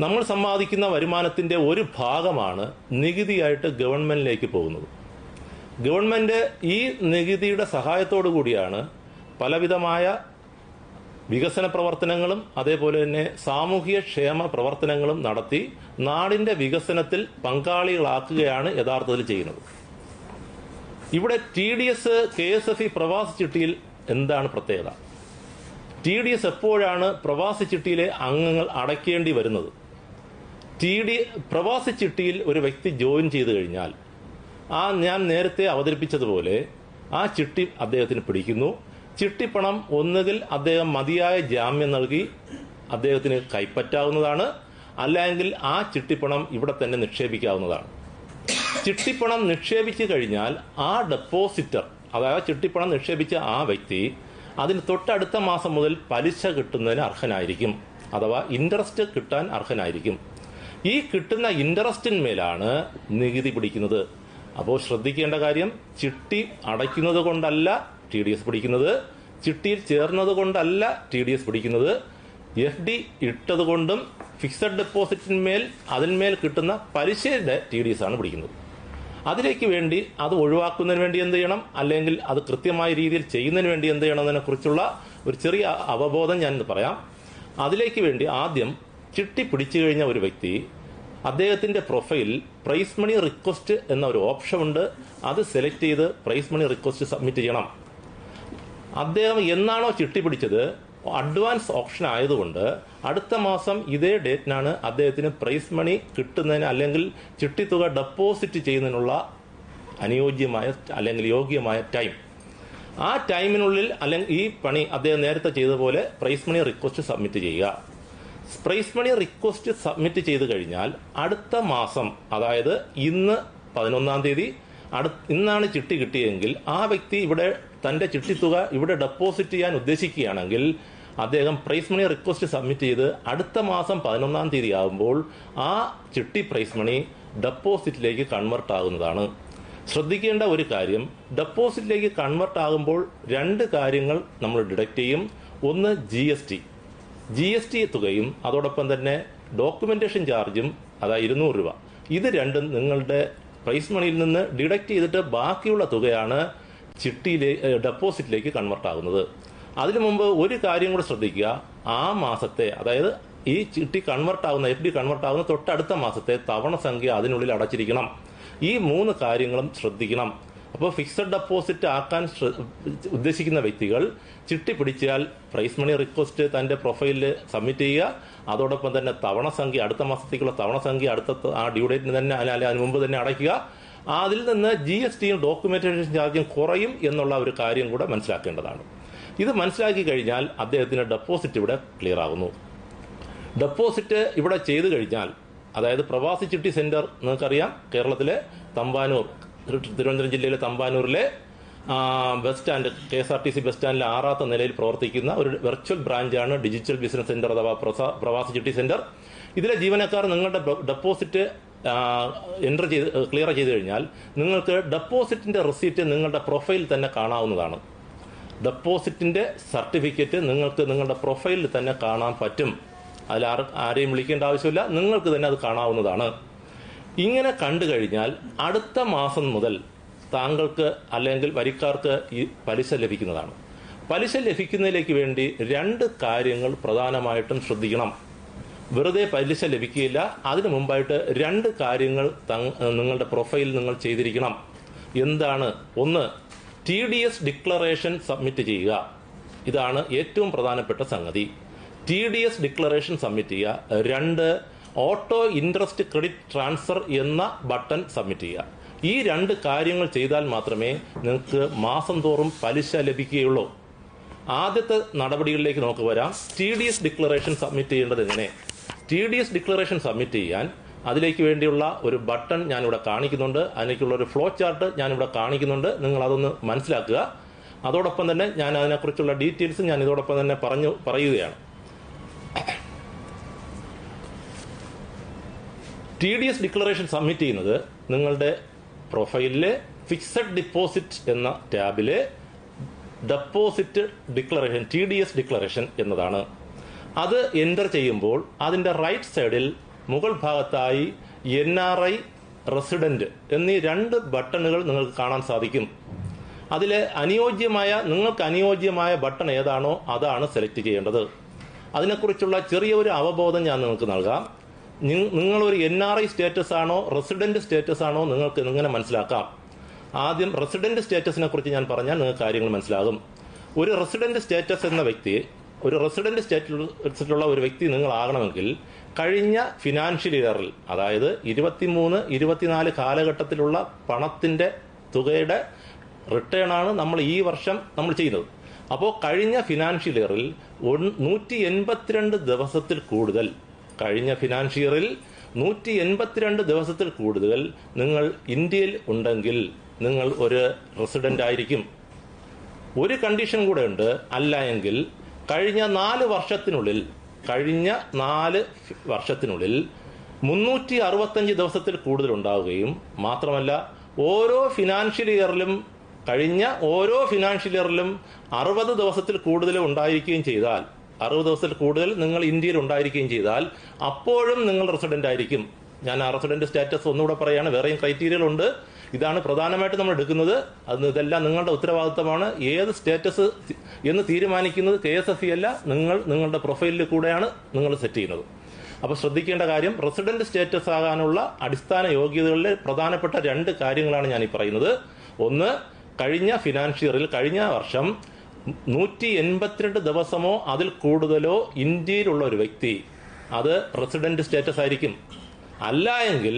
നമ്മൾ സമ്പാദിക്കുന്ന വരുമാനത്തിൻ്റെ ഒരു ഭാഗമാണ് നികുതിയായിട്ട് ഗവൺമെൻറ്റിലേക്ക് പോകുന്നത്. ഗവൺമെൻറ് ഈ നികുതിയുടെ സഹായത്തോടു കൂടിയാണ് പലവിധമായ വികസന പ്രവർത്തനങ്ങളും അതേപോലെ തന്നെ സാമൂഹിക ക്ഷേമ പ്രവർത്തനങ്ങളും നടത്തി നാടിൻ്റെ വികസനത്തിൽ പങ്കാളികളാക്കുകയാണ് യഥാർത്ഥത്തിൽ ചെയ്യുന്നത്. ഇവിടെ TDS KSFE പ്രവാസി ചിട്ടിയിൽ എന്താണ് പ്രത്യേകത? TDS എപ്പോഴാണ് പ്രവാസി ചിട്ടിയിലെ അംഗങ്ങൾ അടയ്ക്കേണ്ടി വരുന്നത്? പ്രവാസി ചിട്ടിയിൽ ഒരു വ്യക്തി ജോയിൻ ചെയ്തു കഴിഞ്ഞാൽ ഞാൻ നേരത്തെ അവതരിപ്പിച്ചതുപോലെ ആ ചിട്ടി അദ്ദേഹത്തിന് പിടിക്കുന്നു. ചിട്ടിപ്പണം ഒന്നുകിൽ അദ്ദേഹം മതിയായ ജാമ്യം നൽകി അദ്ദേഹത്തിന് കൈപ്പറ്റാവുന്നതാണ്, അല്ലെങ്കിൽ ആ ചിട്ടിപ്പണം ഇവിടെ തന്നെ നിക്ഷേപിക്കാവുന്നതാണ്. ചിട്ടിപ്പണം നിക്ഷേപിച്ചു കഴിഞ്ഞാൽ ആ ഡെപ്പോസിറ്റർ, അതായത് ചിട്ടിപ്പണം നിക്ഷേപിച്ച ആ വ്യക്തി അതിന് തൊട്ടടുത്ത മാസം മുതൽ പലിശ കിട്ടുന്നതിന് അർഹനായിരിക്കും, അഥവാ ഇൻട്രസ്റ്റ് കിട്ടാൻ അർഹനായിരിക്കും. ഈ കിട്ടുന്ന ഇൻട്രസ്റ്റിന്മേലാണ് നികുതി പിടിക്കുന്നത്. അപ്പോൾ ശ്രദ്ധിക്കേണ്ട കാര്യം, ചിട്ടി അടയ്ക്കുന്നത് കൊണ്ടല്ല TDS പിടിക്കുന്നത്, ചിട്ടിയിൽ ചേർന്നത് കൊണ്ടല്ല TDS പിടിക്കുന്നത്, FD ഇട്ടത് കൊണ്ടും ഫിക്സഡ് ഡെപ്പോസിറ്റിന്മേൽ അതിന്മേൽ കിട്ടുന്ന പലിശയുടെ TDS ആണ് പിടിക്കുന്നത്. അതിലേക്ക് വേണ്ടി അത് ഒഴിവാക്കുന്നതിന് വേണ്ടി എന്ത് ചെയ്യണം, അല്ലെങ്കിൽ അത് കൃത്യമായ രീതിയിൽ ചെയ്യുന്നതിന് വേണ്ടി എന്ത് ചെയ്യണം എന്നതിനെക്കുറിച്ചുള്ള ഒരു ചെറിയ അവബോധം ഞാൻ പറയാം. അതിലേക്ക് വേണ്ടി ആദ്യം ചിട്ടി പിടിച്ചു കഴിഞ്ഞ ഒരു വ്യക്തി അദ്ദേഹത്തിൻ്റെ പ്രൊഫൈലിൽ പ്രൈസ് മണി റിക്വസ്റ്റ് എന്ന ഒരു ഓപ്ഷൻ ഉണ്ട്. അത് സെലക്ട് ചെയ്ത് പ്രൈസ് മണി റിക്വസ്റ്റ് സബ്മിറ്റ് ചെയ്യണം. അദ്ദേഹം എന്നാണോ ചിട്ടി പിടിച്ചത് അഡ്വാൻസ് ഓപ്ഷൻ ആയതുകൊണ്ട് അടുത്ത മാസം ഇതേ ഡേറ്റിനാണ് അദ്ദേഹത്തിന് പ്രൈസ് മണി കിട്ടുന്നതിന് അല്ലെങ്കിൽ ചിട്ടിത്തുക ഡെപ്പോസിറ്റ് ചെയ്യുന്നതിനുള്ള അനുയോജ്യമായ അല്ലെങ്കിൽ യോഗ്യമായ ടൈം. ആ ടൈമിനുള്ളിൽ അല്ലെങ്കിൽ ഈ പണി അദ്ദേഹം നേരത്തെ ചെയ്തതുപോലെ പ്രൈസ് മണി റിക്വസ്റ്റ് സബ്മിറ്റ് ചെയ്യുക. പ്രൈസ് മണി റിക്വസ്റ്റ് സബ്മിറ്റ് ചെയ്ത് കഴിഞ്ഞാൽ അടുത്ത മാസം, അതായത് ഇന്ന് 11-ാം തീയതി ഇന്നാണ് ചിട്ടി കിട്ടിയെങ്കിൽ ആ വ്യക്തി ഇവിടെ തൻ്റെ ചിട്ടിത്തുക ഇവിടെ ഡെപ്പോസിറ്റ് ചെയ്യാൻ ഉദ്ദേശിക്കുകയാണെങ്കിൽ അദ്ദേഹം പ്രൈസ് മണി റിക്വസ്റ്റ് സബ്മിറ്റ് ചെയ്ത് അടുത്ത മാസം 11-ാം തീയതി ആകുമ്പോൾ ആ ചിട്ടി പ്രൈസ് മണി ഡെപ്പോസിറ്റിലേക്ക് കൺവെർട്ട് ആകുന്നതാണ്. ശ്രദ്ധിക്കേണ്ട ഒരു കാര്യം, ഡെപ്പോസിറ്റിലേക്ക് കൺവെർട്ട് ആകുമ്പോൾ രണ്ട് കാര്യങ്ങൾ നമ്മൾ ഡിഡക്റ്റ് ചെയ്യും. ഒന്ന് GST തുകയും അതോടൊപ്പം തന്നെ ഡോക്യുമെന്റേഷൻ ചാർജും, അതായത് 200 രൂപ. ഇത് രണ്ടും നിങ്ങളുടെ പ്രൈസ് മണിയിൽ നിന്ന് ഡിഡക്റ്റ് ചെയ്തിട്ട് ബാക്കിയുള്ള തുകയാണ് ഡെപ്പോസിറ്റിലേക്ക് കൺവെർട്ട് ആകുന്നത്. അതിനു മുമ്പ് ഒരു കാര്യം കൂടെ ശ്രദ്ധിക്കുക, ആ മാസത്തെ, അതായത് ഈ ചിട്ടി കൺവെർട്ട് ആകുന്ന FD കൺവെർട്ട് ആകുന്ന തൊട്ടടുത്ത മാസത്തെ തവണ സംഖ്യ അതിനുള്ളിൽ അടച്ചിരിക്കണം. ഈ 3 കാര്യങ്ങളും ശ്രദ്ധിക്കണം. അപ്പോൾ ഫിക്സഡ് ഡെപ്പോസിറ്റ് ആക്കാൻ ഉദ്ദേശിക്കുന്ന വ്യക്തികൾ ചിട്ടി പിടിച്ചാൽ പ്രൈസ് മണി റിക്വസ്റ്റ് തൻ്റെ പ്രൊഫൈലിൽ സബ്മിറ്റ് ചെയ്യുക. അതോടൊപ്പം തന്നെ തവണ സംഖ്യ, അടുത്ത മാസത്തേക്കുള്ള തവണ സംഖ്യ ആ ഡ്യൂ ഡേറ്റിന് തന്നെ അല്ലെങ്കിൽ അതിന് മുമ്പ് തന്നെ അടയ്ക്കുക. അതിൽ നിന്ന് GSTയും ഡോക്യുമെന്റേഷൻ ചാർജും കുറയും എന്നുള്ള ഒരു കാര്യം കൂടെ മനസ്സിലാക്കേണ്ടതാണ്. ഇത് മനസ്സിലാക്കി കഴിഞ്ഞാൽ അദ്ദേഹത്തിന് ഡെപ്പോസിറ്റ് ഇവിടെ ക്ലിയർ ആകുന്നു. ഡെപ്പോസിറ്റ് ഇവിടെ ചെയ്തു കഴിഞ്ഞാൽ, അതായത് പ്രവാസി ചിട്ടി സെന്റർ നിങ്ങൾക്കറിയാം, കേരളത്തിലെ തമ്പാനൂർ, തിരുവനന്തപുരം ജില്ലയിലെ തമ്പാനൂരിലെ ബസ് സ്റ്റാൻഡ്, KSRTC ബസ് സ്റ്റാൻഡിലെ 6ാമത്തെ നിലയിൽ പ്രവർത്തിക്കുന്ന ഒരു വെർച്വൽ ബ്രാഞ്ചാണ് ഡിജിറ്റൽ ബിസിനസ് സെന്റർ അഥവാ പ്രവാസി ചിട്ടി സെന്റർ. ഇതിലെ ജീവനക്കാർ നിങ്ങളുടെ ഡെപ്പോസിറ്റ് ക്ലിയർ ചെയ്ത് കഴിഞ്ഞാൽ നിങ്ങൾക്ക് ഡെപ്പോസിറ്റിന്റെ റെസീറ്റ് നിങ്ങളുടെ പ്രൊഫൈലിൽ തന്നെ കാണാവുന്നതാണ്. ഡെപ്പോസിറ്റിന്റെ സർട്ടിഫിക്കറ്റ് നിങ്ങൾക്ക് നിങ്ങളുടെ പ്രൊഫൈലിൽ തന്നെ കാണാൻ പറ്റും. അതിൽ ആരെയും വിളിക്കേണ്ട ആവശ്യമില്ല, നിങ്ങൾക്ക് തന്നെ അത് കാണാവുന്നതാണ്. ഇങ്ങനെ കണ്ടു കഴിഞ്ഞാൽ അടുത്ത മാസം മുതൽ താങ്കൾക്ക് അല്ലെങ്കിൽ വരിക്കാർക്ക് ഈ പലിശ ലഭിക്കുന്നതാണ്. പലിശ ലഭിക്കുന്നതിലേക്ക് വേണ്ടി 2 കാര്യങ്ങൾ പ്രധാനമായിട്ടും ശ്രദ്ധിക്കണം. വെറുതെ പലിശ ലഭിക്കുകയില്ല, അതിനു മുമ്പായിട്ട് 2 കാര്യങ്ങൾ നിങ്ങളുടെ പ്രൊഫൈലിൽ നിങ്ങൾ ചെയ്തിരിക്കണം. എന്താണ്? ഒന്ന്, TDS ഡിക്ലറേഷൻ സബ്മിറ്റ് ചെയ്യുക. ഇതാണ് ഏറ്റവും പ്രധാനപ്പെട്ട സംഗതി. TDS ഡിക്ലറേഷൻ സബ്മിറ്റ് ചെയ്യുക. 2, ഓട്ടോ ഇൻട്രസ്റ്റ് ക്രെഡിറ്റ് ട്രാൻസ്ഫർ എന്ന ബട്ടൺ സബ്മിറ്റ് ചെയ്യുക. ഈ 2 കാര്യങ്ങൾ ചെയ്താൽ മാത്രമേ നിങ്ങൾക്ക് മാസം തോറും പലിശ ലഭിക്കുകയുള്ളൂ. ആദ്യത്തെ നടപടികളിലേക്ക് നമുക്ക് വരാം. TDS ഡിക്ലറേഷൻ സബ്മിറ്റ് ചെയ്യേണ്ടത് എങ്ങനെ? TDS ഡിക്ലറേഷൻ സബ്മിറ്റ് ചെയ്യാൻ അതിലേക്ക് വേണ്ടിയുള്ള ഒരു ബട്ടൺ ഞാനിവിടെ കാണിക്കുന്നുണ്ട്. അതിലേക്കുള്ള ഒരു ഫ്ലോ ചാർട്ട് ഞാനിവിടെ കാണിക്കുന്നുണ്ട്. നിങ്ങൾ അതൊന്ന് മനസ്സിലാക്കുക. അതോടൊപ്പം തന്നെ ഞാൻ അതിനെക്കുറിച്ചുള്ള ഡീറ്റെയിൽസ് ഞാൻ ഇതോടൊപ്പം തന്നെ പറയുകയാണ്. TDS ഡിക്ലറേഷൻ സബ്മിറ്റ് ചെയ്യുന്നത് നിങ്ങളുടെ പ്രൊഫൈലിലെ ഫിക്സഡ് ഡിപ്പോസിറ്റ് എന്ന ടാബിലെ ഡെപ്പോസിറ്റ് ഡിക്ലറേഷൻ, TDS ഡിക്ലറേഷൻ എന്നതാണ്. അത് എൻ്റർ ചെയ്യുമ്പോൾ അതിൻ്റെ റൈറ്റ് സൈഡിൽ മുകൾ ഭാഗത്തായി NRI റെസിഡന്റ് എന്നീ 2 ബട്ടണുകൾ നിങ്ങൾക്ക് കാണാൻ സാധിക്കും. അതിലെ നിങ്ങൾക്ക് അനുയോജ്യമായ ബട്ടൺ ഏതാണോ അതാണ് സെലക്ട് ചെയ്യേണ്ടത്. അതിനെക്കുറിച്ചുള്ള ചെറിയൊരു അവബോധം ഞാൻ നിങ്ങൾക്ക് നൽകാം. നിങ്ങളൊരു NRI സ്റ്റേറ്റസ് ആണോ റെസിഡന്റ് സ്റ്റേറ്റസ് ആണോ നിങ്ങൾക്ക് ഇങ്ങനെ മനസ്സിലാക്കാം. ആദ്യം റെസിഡന്റ് സ്റ്റേറ്റസിനെ കുറിച്ച് ഞാൻ പറഞ്ഞാൽ നിങ്ങൾക്ക് കാര്യങ്ങൾ മനസ്സിലാകും. ഒരു റെസിഡന്റ് സ്റ്റാറ്റസ് എന്ന വ്യക്തി, ഒരു റെസിഡന്റ് സ്റ്റാറ്റസിലുള്ള ഒരു വ്യക്തി നിങ്ങളാകണമെങ്കിൽ കഴിഞ്ഞ ഫിനാൻഷ്യൽ ഇയറിൽ, അതായത് 23-24 കാലഘട്ടത്തിലുള്ള പണത്തിന്റെ തുകയുടെ റിട്ടേൺ ആണ് നമ്മൾ ഈ വർഷം നമ്മൾ ചെയ്യുന്നത്. അപ്പോൾ കഴിഞ്ഞ ഫിനാൻഷ്യൽ ഇയറിൽ 182 ദിവസത്തിൽ കൂടുതൽ, കഴിഞ്ഞ ഫിനാൻഷ്യൽ ഇയറിൽ 182 ദിവസത്തിൽ കൂടുതൽ നിങ്ങൾ ഇന്ത്യയിൽ ഉണ്ടെങ്കിൽ നിങ്ങൾ ഒരു റെസിഡന്റ് ആയിരിക്കും. ഒരു കണ്ടീഷൻ കൂടെ ഉണ്ട്. അല്ല എങ്കിൽ കഴിഞ്ഞ 4 വർഷത്തിനുള്ളിൽ 365 ദിവസത്തിൽ കൂടുതൽ ഉണ്ടാവുകയും മാത്രമല്ല ഓരോ ഫിനാൻഷ്യൽ ഇയറിലും 60 ദിവസത്തിൽ കൂടുതൽ ഉണ്ടായിരിക്കുകയും ചെയ്താൽ, 60 ദിവസത്തിൽ കൂടുതൽ നിങ്ങൾ ഇന്ത്യയിൽ ഉണ്ടായിരിക്കുകയും ചെയ്താൽ അപ്പോഴും നിങ്ങൾ റെസിഡന്റ് ആയിരിക്കും. ഞാൻ ആ റെസിഡന്റ് സ്റ്റാറ്റസ് ഒന്നുകൂടെ പറയാണ്. വേറെയും ക്രൈറ്റീരിയകളുണ്ട്. ഇതാണ് പ്രധാനമായിട്ട് നമ്മൾ എടുക്കുന്നത്. ഇതെല്ലാം നിങ്ങളുടെ ഉത്തരവാദിത്തമാണ്. ഏത് സ്റ്റാറ്റസ് എന്ന് തീരുമാനിക്കുന്നത് KSFE അല്ല, നിങ്ങളുടെ പ്രൊഫൈലിൽ കൂടെയാണ് നിങ്ങൾ സെറ്റ് ചെയ്യുന്നത്. അപ്പോൾ ശ്രദ്ധിക്കേണ്ട കാര്യം, റെസിഡന്റ് സ്റ്റാറ്റസ് ആകാനുള്ള അടിസ്ഥാന യോഗ്യതകളിലെ പ്രധാനപ്പെട്ട 2 കാര്യങ്ങളാണ് ഞാൻ ഈ പറയുന്നത്. ഒന്ന്, കഴിഞ്ഞ ഫിനാൻഷ്യൽ ഇയറിൽ, കഴിഞ്ഞ വർഷം 182 ദിവസമോ അതിൽ കൂടുതലോ ഇന്ത്യയിലുള്ള ഒരു വ്യക്തി, അത് റെസിഡന്റ് സ്റ്റാറ്റസ് ആയിരിക്കും. അല്ല എങ്കിൽ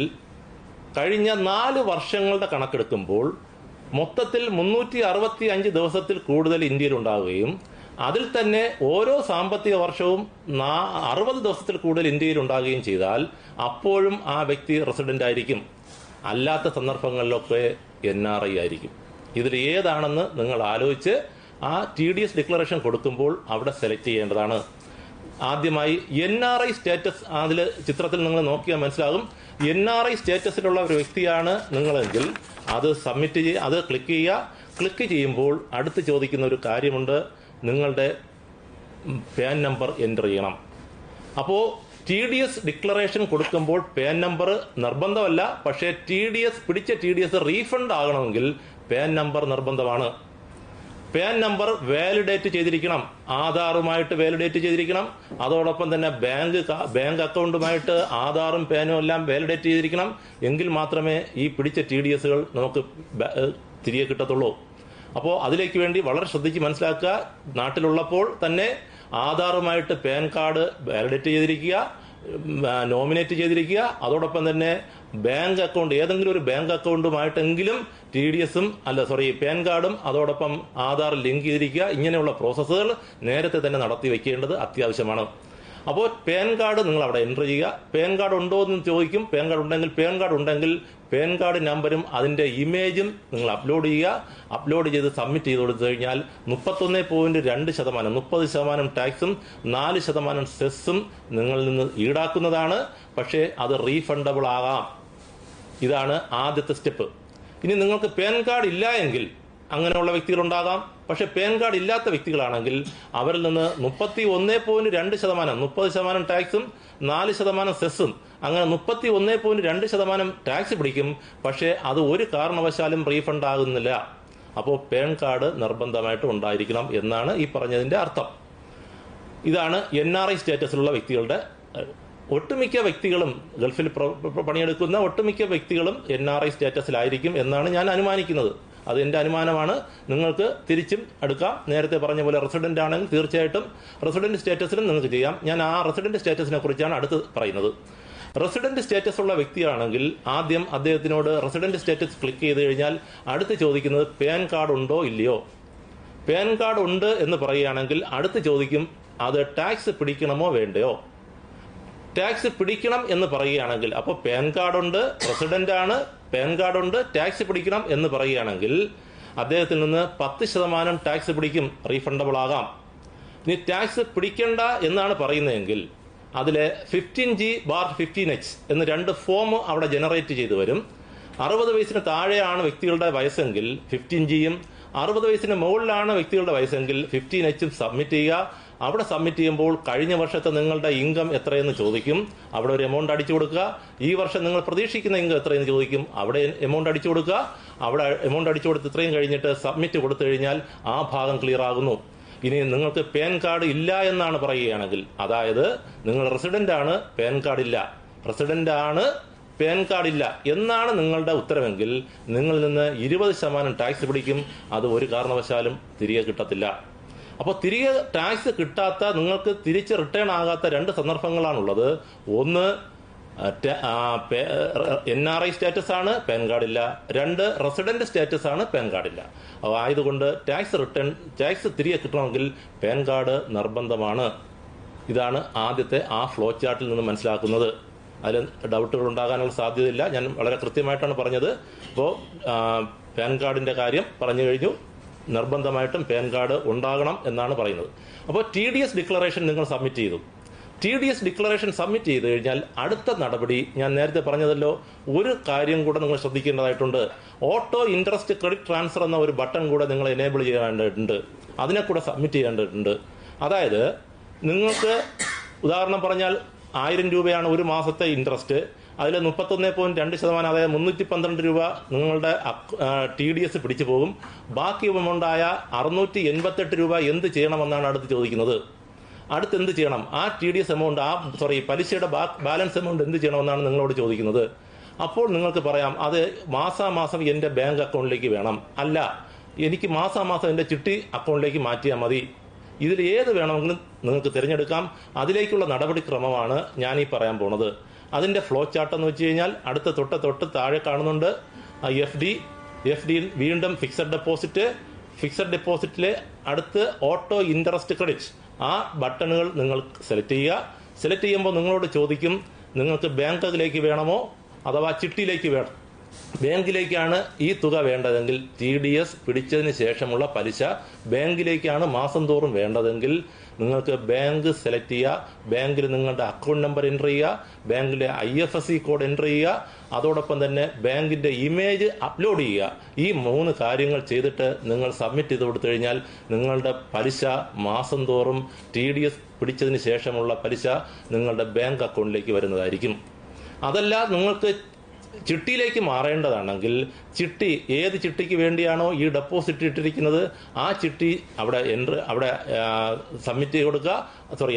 കഴിഞ്ഞ 4 വർഷങ്ങളുടെ കണക്കെടുക്കുമ്പോൾ മൊത്തത്തിൽ 365 ദിവസത്തിൽ കൂടുതൽ ഇന്ത്യയിൽ ഉണ്ടാവുകയും അതിൽ തന്നെ ഓരോ സാമ്പത്തിക വർഷവും 60 ദിവസത്തിൽ കൂടുതൽ ഇന്ത്യയിൽ ഉണ്ടാകുകയും ചെയ്താൽ അപ്പോഴും ആ വ്യക്തി റെസിഡന്റ് ആയിരിക്കും. അല്ലാത്ത സന്ദർഭങ്ങളിലൊക്കെ NRI ആയിരിക്കും. ഇതിൽ ഏതാണെന്ന് നിങ്ങൾ ആലോചിച്ച് ആ TDS ഡിക്ലറേഷൻ കൊടുക്കുമ്പോൾ അവിടെ സെലക്ട് ചെയ്യേണ്ടതാണ്. ആദ്യമായി NRI സ്റ്റാറ്റസ്, അതിൽ ചിത്രത്തിൽ നിങ്ങൾ നോക്കിയാൽ മനസ്സിലാകും. NRI സ്റ്റാറ്റസിലുള്ള ഒരു വ്യക്തിയാണ് നിങ്ങളെങ്കിൽ അത് അത് ക്ലിക്ക് ചെയ്യുക. ക്ലിക്ക് ചെയ്യുമ്പോൾ അടുത്ത് ചോദിക്കുന്ന ഒരു കാര്യമുണ്ട്, നിങ്ങളുടെ പാൻ നമ്പർ എൻ്റർ ചെയ്യണം. അപ്പോൾ TDS ഡിക്ലറേഷൻ കൊടുക്കുമ്പോൾ പാൻ നമ്പർ നിർബന്ധമല്ല. പക്ഷേ പിടിച്ച TDS റീഫണ്ട് ആകണമെങ്കിൽ പാൻ നമ്പർ നിർബന്ധമാണ്. പാൻ നമ്പർ വാലിഡേറ്റ് ചെയ്തിരിക്കണം, ആധാറുമായിട്ട് വാലിഡേറ്റ് ചെയ്തിരിക്കണം. അതോടൊപ്പം തന്നെ ബാങ്ക് അക്കൗണ്ടുമായിട്ട് ആധാറും പാനും എല്ലാം വാലിഡേറ്റ് ചെയ്തിരിക്കണം. എങ്കിൽ മാത്രമേ ഈ പിടിച്ച TDSകൾ നമുക്ക് തിരികെ കിട്ടത്തുള്ളൂ. അപ്പോൾ അതിലേക്ക് വേണ്ടി വളരെ ശ്രദ്ധിച്ച് മനസ്സിലാക്കുക. നാട്ടിലുള്ളപ്പോൾ തന്നെ ആധാറുമായിട്ട് പാൻ കാർഡ് വാലിഡേറ്റ് ചെയ്തിരിക്കുക, നോമിനേറ്റ് ചെയ്തിരിക്കുക. അതോടൊപ്പം തന്നെ ബാങ്ക് അക്കൗണ്ട്, ഏതെങ്കിലും ഒരു ബാങ്ക് അക്കൗണ്ടുമായിട്ടെങ്കിലും പാൻ കാർഡും അതോടൊപ്പം ആധാർ ലിങ്ക് ചെയ്തിരിക്കുക. ഇങ്ങനെയുള്ള പ്രോസസ്സുകൾ നേരത്തെ തന്നെ നടത്തി വെക്കേണ്ടത് അത്യാവശ്യമാണ്. അപ്പോൾ പാൻ കാർഡ് നിങ്ങൾ അവിടെ എൻ്റർ ചെയ്യുക. പാൻ കാർഡ് ഉണ്ടോ എന്ന് ചോദിക്കും. പാൻ കാർഡ് ഉണ്ടെങ്കിൽ പാൻ കാർഡ് നമ്പരും അതിൻ്റെ ഇമേജും നിങ്ങൾ അപ്ലോഡ് ചെയ്യുക. അപ്ലോഡ് ചെയ്ത് സബ്മിറ്റ് ചെയ്ത് കൊടുത്തു കഴിഞ്ഞാൽ 31.2%, 30% ടാക്സും 4% സെസ്സും നിങ്ങളിൽ നിന്ന് ഈടാക്കുന്നതാണ്. പക്ഷേ അത് റീഫണ്ടബിൾ ആകാം. ഇതാണ് ആദ്യത്തെ സ്റ്റെപ്പ്. ഇനി നിങ്ങൾക്ക് പാൻ കാർഡ് ഇല്ല എങ്കിൽ അങ്ങനെയുള്ള വ്യക്തികളുണ്ടാകാം. പക്ഷെ പാൻ കാർഡ് ഇല്ലാത്ത വ്യക്തികളാണെങ്കിൽ അവരിൽ നിന്ന് 31.2%, 30% ടാക്സും 4% സെസ്സും, അങ്ങനെ 31.2% ടാക്സ് പിടിക്കും. പക്ഷേ അത് ഒരു കാരണവശാലും റീഫണ്ട് ആകുന്നില്ല. അപ്പോൾ പാൻ കാർഡ് നിർബന്ധമായിട്ട് ഉണ്ടായിരിക്കണം എന്നാണ് ഈ പറഞ്ഞതിന്റെ അർത്ഥം. ഇതാണ് NRI സ്റ്റാറ്റസിലുള്ള വ്യക്തികളുടെ. ഒട്ടുമിക്ക വ്യക്തികളും, ഗൾഫിൽ പണിയെടുക്കുന്ന ഒട്ടുമിക്ക വ്യക്തികളും NRI സ്റ്റാറ്റസിലായിരിക്കും എന്നാണ് ഞാൻ അനുമാനിക്കുന്നത്. അത് എൻ്റെ അനുമാനമാണ്. നിങ്ങൾക്ക് തിരിച്ചും എടുക്കാം. നേരത്തെ പറഞ്ഞ പോലെ റെസിഡന്റ് ആണെങ്കിൽ തീർച്ചയായിട്ടും റെസിഡന്റ് സ്റ്റാറ്റസിലും നിങ്ങൾക്ക് ചെയ്യാം. ഞാൻ ആ റെസിഡന്റ് സ്റ്റാറ്റസിനെ കുറിച്ചാണ് അടുത്ത് പറയുന്നത്. റെസിഡന്റ് സ്റ്റാറ്റസ് ഉള്ള വ്യക്തിയാണെങ്കിൽ ആദ്യം അദ്ദേഹത്തിനോട് റെസിഡന്റ് സ്റ്റാറ്റസ് ക്ലിക്ക് ചെയ്ത് കഴിഞ്ഞാൽ അടുത്ത് ചോദിക്കുന്നത് പാൻ കാർഡ് ഉണ്ടോ ഇല്ലയോ. പാൻ കാർഡ് ഉണ്ട് എന്ന് പറയുകയാണെങ്കിൽ അടുത്ത് ചോദിക്കും അത് ടാക്സ് പിടിക്കണമോ വേണ്ടയോ. ടാക്സ് പിടിക്കണം എന്ന് പറയുകയാണെങ്കിൽ, അപ്പോൾ പാൻ കാർഡ് ഉണ്ട്, റെസിഡന്റ് ആണ്, പാൻ കാർഡ് ഉണ്ട്, ടാക്സ് പിടിക്കണം എന്ന് പറയുകയാണെങ്കിൽ അദ്ദേഹത്തിൽ നിന്ന് 10% ടാക്സ് പിടിക്കും, റീഫണ്ടബിൾ ആകാം. ഇനി ടാക്സ് പിടിക്കണ്ട എന്നാണ് പറയുന്നതെങ്കിൽ അതിലെ 15G/15H എന്ന് 2 ഫോം അവിടെ ജനറേറ്റ് ചെയ്തു വരും. 60 വയസ്സിന് താഴെയാണ് വ്യക്തികളുടെ വയസ്സെങ്കിൽ 15Gയും 60 വയസ്സിന് മുകളിലാണ് വ്യക്തികളുടെ വയസ്സെങ്കിൽ 15Hും സബ്മിറ്റ് ചെയ്യുക. അവിടെ സബ്മിറ്റ് ചെയ്യുമ്പോൾ കഴിഞ്ഞ വർഷത്തെ നിങ്ങളുടെ ഇൻകം എത്രയെന്ന് ചോദിക്കും, അവിടെ ഒരു എമൗണ്ട് അടിച്ചു കൊടുക്കുക. ഈ വർഷം നിങ്ങൾ പ്രതീക്ഷിക്കുന്ന ഇൻകം എത്രയെന്ന് ചോദിക്കും, അവിടെ എമൗണ്ട് അടിച്ചു കൊടുക്കുക. അവിടെ എമൗണ്ട് അടിച്ചു കൊടുത്ത് ഇത്രയും കഴിഞ്ഞിട്ട് സബ്മിറ്റ് കൊടുത്തു കഴിഞ്ഞാൽ ആ ഭാഗം ക്ലിയർ ആകുന്നു. ഇനി നിങ്ങൾക്ക് പാൻ കാർഡ് ഇല്ല എന്നാണ് പറയുകയാണെങ്കിൽ, അതായത് നിങ്ങൾ റെസിഡന്റ് ആണ്, പാൻ കാർഡ് ഇല്ല, റെസിഡന്റ് ആണ്, പാൻ കാർഡ് ഇല്ല എന്നാണ് നിങ്ങളുടെ ഉത്തരവെങ്കിൽ നിങ്ങളിൽ നിന്ന് 20% ടാക്സ് പിടിക്കും. അത് ഒരു കാരണവശാലും തിരികെ കിട്ടത്തില്ല. അപ്പോൾ തിരികെ ടാക്സ് കിട്ടാത്ത, നിങ്ങൾക്ക് തിരിച്ച് റിട്ടേൺ ആകാത്ത 2 സന്ദർഭങ്ങളാണുള്ളത്. ഒന്ന് NRI സ്റ്റാറ്റസ് ആണ്, പാൻ കാർഡ് ഇല്ല. 2 റെസിഡന്റ് സ്റ്റാറ്റസ് ആണ്, പാൻ കാർഡ് ഇല്ല. ആയതുകൊണ്ട് ടാക്സ് തിരികെ കിട്ടണമെങ്കിൽ പാൻ കാർഡ് നിർബന്ധമാണ്. ഇതാണ് ആദ്യത്തെ ആ ഫ്ലോ ചാർട്ടിൽ നിന്ന് മനസ്സിലാക്കുന്നത്. അതിൽ ഡൗട്ടുകൾ ഉണ്ടാകാനുള്ള സാധ്യതയില്ല. ഞാൻ വളരെ കൃത്യമായിട്ടാണ് പറഞ്ഞത്. അപ്പോൾ പാൻ കാർഡിന്റെ കാര്യം പറഞ്ഞു കഴിഞ്ഞു. നിർബന്ധമായിട്ടും പാൻ കാർഡ് ഉണ്ടാകണം എന്നാണ് പറയുന്നത്. അപ്പോൾ TDS ഡിക്ലറേഷൻ നിങ്ങൾ സബ്മിറ്റ് ചെയ്തു. TDS ഡിക്ലറേഷൻ സബ്മിറ്റ് ചെയ്ത് കഴിഞ്ഞാൽ അടുത്ത നടപടി ഞാൻ നേരത്തെ പറഞ്ഞതല്ലോ, ഒരു കാര്യം കൂടെ നിങ്ങൾ ശ്രദ്ധിക്കേണ്ടതായിട്ടുണ്ട്. ഓട്ടോ ഇൻട്രസ്റ്റ് ക്രെഡിറ്റ് ട്രാൻസ്ഫർ എന്ന ഒരു ബട്ടൺ കൂടെ നിങ്ങൾ എനേബിൾ ചെയ്യേണ്ടതുണ്ട്. അതിനെ കൂടെ സബ്മിറ്റ് ചെയ്യേണ്ടതുണ്ട്. അതായത് നിങ്ങൾക്ക് ഉദാഹരണം പറഞ്ഞാൽ 1000 രൂപയാണ് ഒരു മാസത്തെ ഇൻട്രസ്റ്റ്. അതിൽ 31.2%, അതായത് 312 രൂപ നിങ്ങളുടെ TDS പിടിച്ചു പോകും. ബാക്കി എമൗണ്ടായ 688 രൂപ എന്ത് ചെയ്യണമെന്നാണ് അടുത്ത് ചോദിക്കുന്നത്. അടുത്ത് എന്ത് ചെയ്യണം? ആ TDS എമൗണ്ട്, പലിശയുടെ ബാലൻസ് എമൗണ്ട് എന്ത് ചെയ്യണമെന്നാണ് നിങ്ങളോട് ചോദിക്കുന്നത്. അപ്പോൾ നിങ്ങൾക്ക് പറയാം, അത് മാസാമാസം എൻ്റെ ബാങ്ക് അക്കൗണ്ടിലേക്ക് വേണം, അല്ല എനിക്ക് മാസാമാസം എൻ്റെ ചിട്ടി അക്കൗണ്ടിലേക്ക് മാറ്റിയാൽ മതി. ഇതിൽ ഏത് വേണമെങ്കിലും നിങ്ങൾക്ക് തിരഞ്ഞെടുക്കാം. അതിലേക്കുള്ള നടപടിക്രമമാണ് ഞാൻ ഈ പറയാൻ പോണത്. അതിൻ്റെ ഫ്ലോ ചാർട്ട് എന്ന് വെച്ച് കഴിഞ്ഞാൽ അടുത്ത തൊട്ട് താഴെ കാണുന്നുണ്ട്. FDയിൽ വീണ്ടും ഫിക്സഡ് ഡെപ്പോസിറ്റിലെ അടുത്ത് ഓട്ടോ ഇൻട്രസ്റ്റ് ക്രെഡിറ്റ്, ആ ബട്ടണുകൾ നിങ്ങൾ സെലക്ട് ചെയ്യുക. സെലക്ട് ചെയ്യുമ്പോൾ നിങ്ങളോട് ചോദിക്കും നിങ്ങൾക്ക് ബാങ്കിലേക്ക് വേണമോ അഥവാ ചിട്ടിയിലേക്ക് വേണം. ബാങ്കിലേക്കാണ് ഈ തുക വേണ്ടതെങ്കിൽ TDS പിടിച്ചതിന് ശേഷമുള്ള പലിശ ബാങ്കിലേക്കാണ് മാസം തോറും വേണ്ടതെങ്കിൽ നിങ്ങൾക്ക് ബാങ്ക് സെലക്ട് ചെയ്യുക. ബാങ്കിൽ നിങ്ങളുടെ അക്കൗണ്ട് നമ്പർ എൻ്റർ ചെയ്യുക, ബാങ്കിലെ IFSC കോഡ് എൻ്റർ ചെയ്യുക, അതോടൊപ്പം തന്നെ ബാങ്കിന്റെ ഇമേജ് അപ്ലോഡ് ചെയ്യുക. ഈ 3 കാര്യങ്ങൾ ചെയ്തിട്ട് നിങ്ങൾ സബ്മിറ്റ് ചെയ്ത് കൊടുത്തു കഴിഞ്ഞാൽ നിങ്ങളുടെ പലിശ മാസം തോറും TDS പിടിച്ചതിന് ശേഷമുള്ള പലിശ നിങ്ങളുടെ ബാങ്ക് അക്കൗണ്ടിലേക്ക് വരുന്നതായിരിക്കും. അതല്ല നിങ്ങൾക്ക് ചിട്ടിയിലേക്ക് മാറേണ്ടതാണെങ്കിൽ ഏത് ചിട്ടിക്ക് വേണ്ടിയാണോ ഈ ഡെപ്പോസിറ്റ് ഇട്ടിരിക്കുന്നത് ആ ചിട്ടി അവിടെ സബ്മിറ്റ്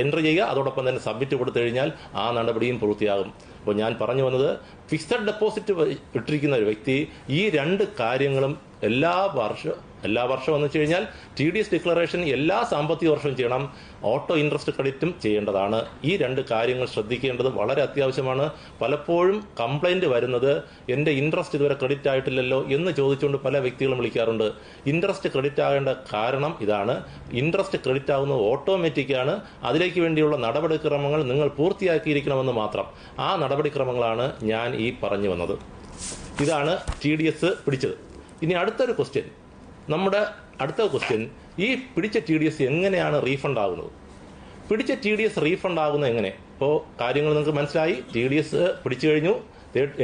എൻ്റർ ചെയ്യുക. അതോടൊപ്പം തന്നെ സബ്മിറ്റ് കൊടുത്തു കഴിഞ്ഞാൽ ആ നടപടിയും പൂർത്തിയാകും. അപ്പോൾ ഞാൻ പറഞ്ഞു വന്നത്, ഫിക്സഡ് ഡെപ്പോസിറ്റ് ഇട്ടിരിക്കുന്ന ഒരു വ്യക്തി ഈ 2 കാര്യങ്ങളും എല്ലാ വർഷവും എന്ന് വെച്ച് കഴിഞ്ഞാൽ TDS ഡിക്ലറേഷൻ എല്ലാ സാമ്പത്തിക വർഷവും ചെയ്യണം, ഓട്ടോ ഇൻട്രസ്റ്റ് ക്രെഡിറ്റും ചെയ്യേണ്ടതാണ്. ഈ 2 കാര്യങ്ങൾ ശ്രദ്ധിക്കേണ്ടത് വളരെ അത്യാവശ്യമാണ്. പലപ്പോഴും കംപ്ലൈന്റ് വരുന്നത് എൻ്റെ ഇൻട്രസ്റ്റ് ഇതുവരെ ക്രെഡിറ്റ് ആയിട്ടില്ലല്ലോ എന്ന് ചോദിച്ചുകൊണ്ട് പല വ്യക്തികളും വിളിക്കാറുണ്ട്. ഇൻട്രസ്റ്റ് ക്രെഡിറ്റ് ആകേണ്ട കാരണം ഇതാണ്. ഇൻട്രസ്റ്റ് ക്രെഡിറ്റ് ആകുന്നത് ഓട്ടോമാറ്റിക്കാണ്. അതിലേക്ക് വേണ്ടിയുള്ള നടപടിക്രമങ്ങൾ നിങ്ങൾ പൂർത്തിയാക്കിയിരിക്കണമെന്ന് മാത്രം. ആ നടപടിക്രമങ്ങളാണ് ഞാൻ ഈ പറഞ്ഞു വന്നത്. ഇതാണ് TDS പിടിച്ചത്. ഇനി അടുത്ത ക്വസ്റ്റ്യൻ, ഈ പിടിച്ച TDS എങ്ങനെയാണ് റീഫണ്ട് ആകുന്നത്? പിടിച്ച TDS റീഫണ്ട് ആകുന്നത് എങ്ങനെ? ഇപ്പോൾ കാര്യങ്ങൾ നിങ്ങൾക്ക് മനസ്സിലായി. TDS പിടിച്ചു കഴിഞ്ഞു.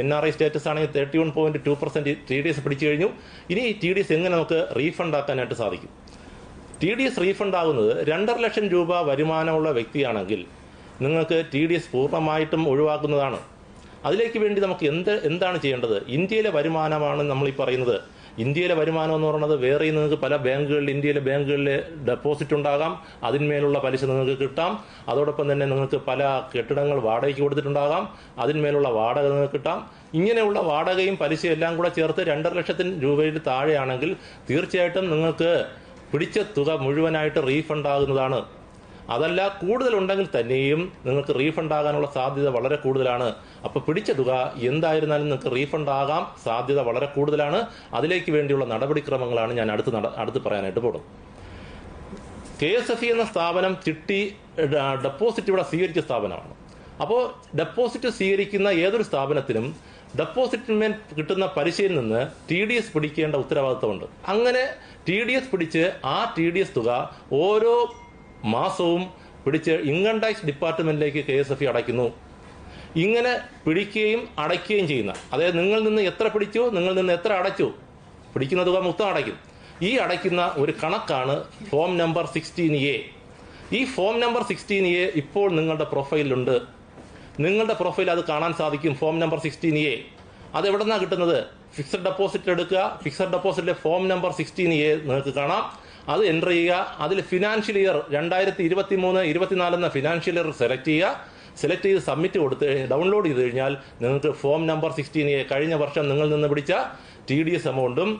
NRI സ്റ്റാറ്റസ് ആണെങ്കിൽ 31.2% TDS പിടിച്ചു കഴിഞ്ഞു. ഇനി ഈ TDS എങ്ങനെ നമുക്ക് റീഫണ്ട് ആക്കാനായിട്ട് സാധിക്കും? TDS റീഫണ്ട് ആകുന്നത് 2.5 ലക്ഷം രൂപ വരുമാനമുള്ള വ്യക്തിയാണെങ്കിൽ നിങ്ങൾക്ക് TDS പൂർണ്ണമായിട്ടും ഒഴിവാക്കുന്നതാണ്. അതിലേക്ക് വേണ്ടി നമുക്ക് എന്താണ് ചെയ്യേണ്ടത്? ഇന്ത്യയിലെ വരുമാനമാണ് നമ്മൾ ഈ പറയുന്നത്. ഇന്ത്യയിലെ വരുമാനം എന്ന് പറയുന്നത് വേറെ നിങ്ങൾക്ക് പല ഇന്ത്യയിലെ ബാങ്കുകളിൽ ഡെപ്പോസിറ്റ് ഉണ്ടാകാം, അതിന്മേലുള്ള പലിശ നിങ്ങൾക്ക് കിട്ടാം. അതോടൊപ്പം തന്നെ നിങ്ങൾക്ക് പല കെട്ടിടങ്ങൾ വാടകയ്ക്ക് കൊടുത്തിട്ടുണ്ടാകാം, അതിന്മേലുള്ള വാടക നിങ്ങൾക്ക് കിട്ടാം. ഇങ്ങനെയുള്ള വാടകയും പലിശയും എല്ലാം കൂടെ ചേർത്ത് 2.5 ലക്ഷത്തിന് രൂപയിൽ താഴെയാണെങ്കിൽ തീർച്ചയായിട്ടും നിങ്ങൾക്ക് പിടിച്ച തുക മുഴുവനായിട്ട് റീഫണ്ട് ആകുന്നതാണ്. അതല്ല കൂടുതലുണ്ടെങ്കിൽ തന്നെയും നിങ്ങൾക്ക് റീഫണ്ട് ആകാനുള്ള സാധ്യത വളരെ കൂടുതലാണ്. അപ്പോൾ പിടിച്ച തുക എന്തായിരുന്നാലും നിങ്ങൾക്ക് റീഫണ്ട് ആകാൻ സാധ്യത വളരെ കൂടുതലാണ്. അതിലേക്ക് വേണ്ടിയുള്ള നടപടിക്രമങ്ങളാണ് ഞാൻ അടുത്ത് പറയാനായിട്ട് പോകുന്നത്. KSFE എന്ന സ്ഥാപനം ഡെപ്പോസിറ്റ് ഇവിടെ സ്വീകരിച്ച സ്ഥാപനമാണ്. അപ്പോൾ ഡെപ്പോസിറ്റ് സ്വീകരിക്കുന്ന ഏതൊരു സ്ഥാപനത്തിനും ഡെപ്പോസിറ്റിന്മേൽ കിട്ടുന്ന പലിശയിൽ നിന്ന് TDS പിടിക്കേണ്ട ഉത്തരവാദിത്തമുണ്ട്. അങ്ങനെ TDS പിടിച്ച് ആ TDS തുക ഓരോ മാസവും പിടിച്ച് ഇൻകം ടാക്സ് ഡിപ്പാർട്ട്മെന്റിലേക്ക് KSFE അടയ്ക്കുന്നു. ഇങ്ങനെ പിടിക്കുകയും അടയ്ക്കുകയും ചെയ്യുന്ന, അതായത് നിങ്ങളിൽ നിന്ന് എത്ര പിടിച്ചു, നിങ്ങളിൽ നിന്ന് എത്ര അടച്ചു, പിടിക്കുന്ന തുക മൊത്തം അടയ്ക്കും. ഈ അടയ്ക്കുന്ന ഒരു കണക്കാണ് ഫോം നമ്പർ 16A. ഈ ഫോം നമ്പർ 16A ഇപ്പോൾ നിങ്ങളുടെ പ്രൊഫൈലിലുണ്ട്. നിങ്ങളുടെ പ്രൊഫൈൽ അത് കാണാൻ സാധിക്കും. ഫോം നമ്പർ 16A അത് എവിടെ നിന്നാണ് കിട്ടുന്നത്? ഫിക്സഡ് ഡെപ്പോസിറ്റ് എടുക്കുക. ഫിക്സഡ് ഡെപ്പോസിറ്റിലെ ഫോം നമ്പർ 16A നിങ്ങൾക്ക് കാണാം. അത് എൻ്റർ ചെയ്യുക. അതിൽ ഫിനാൻഷ്യൽ ഇയർ 2023-24 എന്ന ഫിനാൻഷ്യൽ ഇയർ സെലക്ട് ചെയ്യുക. സെലക്ട് ചെയ്ത് സബ്മിറ്റ് കൊടുത്ത് ഡൗൺലോഡ് ചെയ്ത് കഴിഞ്ഞാൽ നിങ്ങൾക്ക് ഫോം നമ്പർ 16A കഴിഞ്ഞ വർഷം നിങ്ങൾ നിന്ന് പിടിച്ച TDS എമൗണ്ടും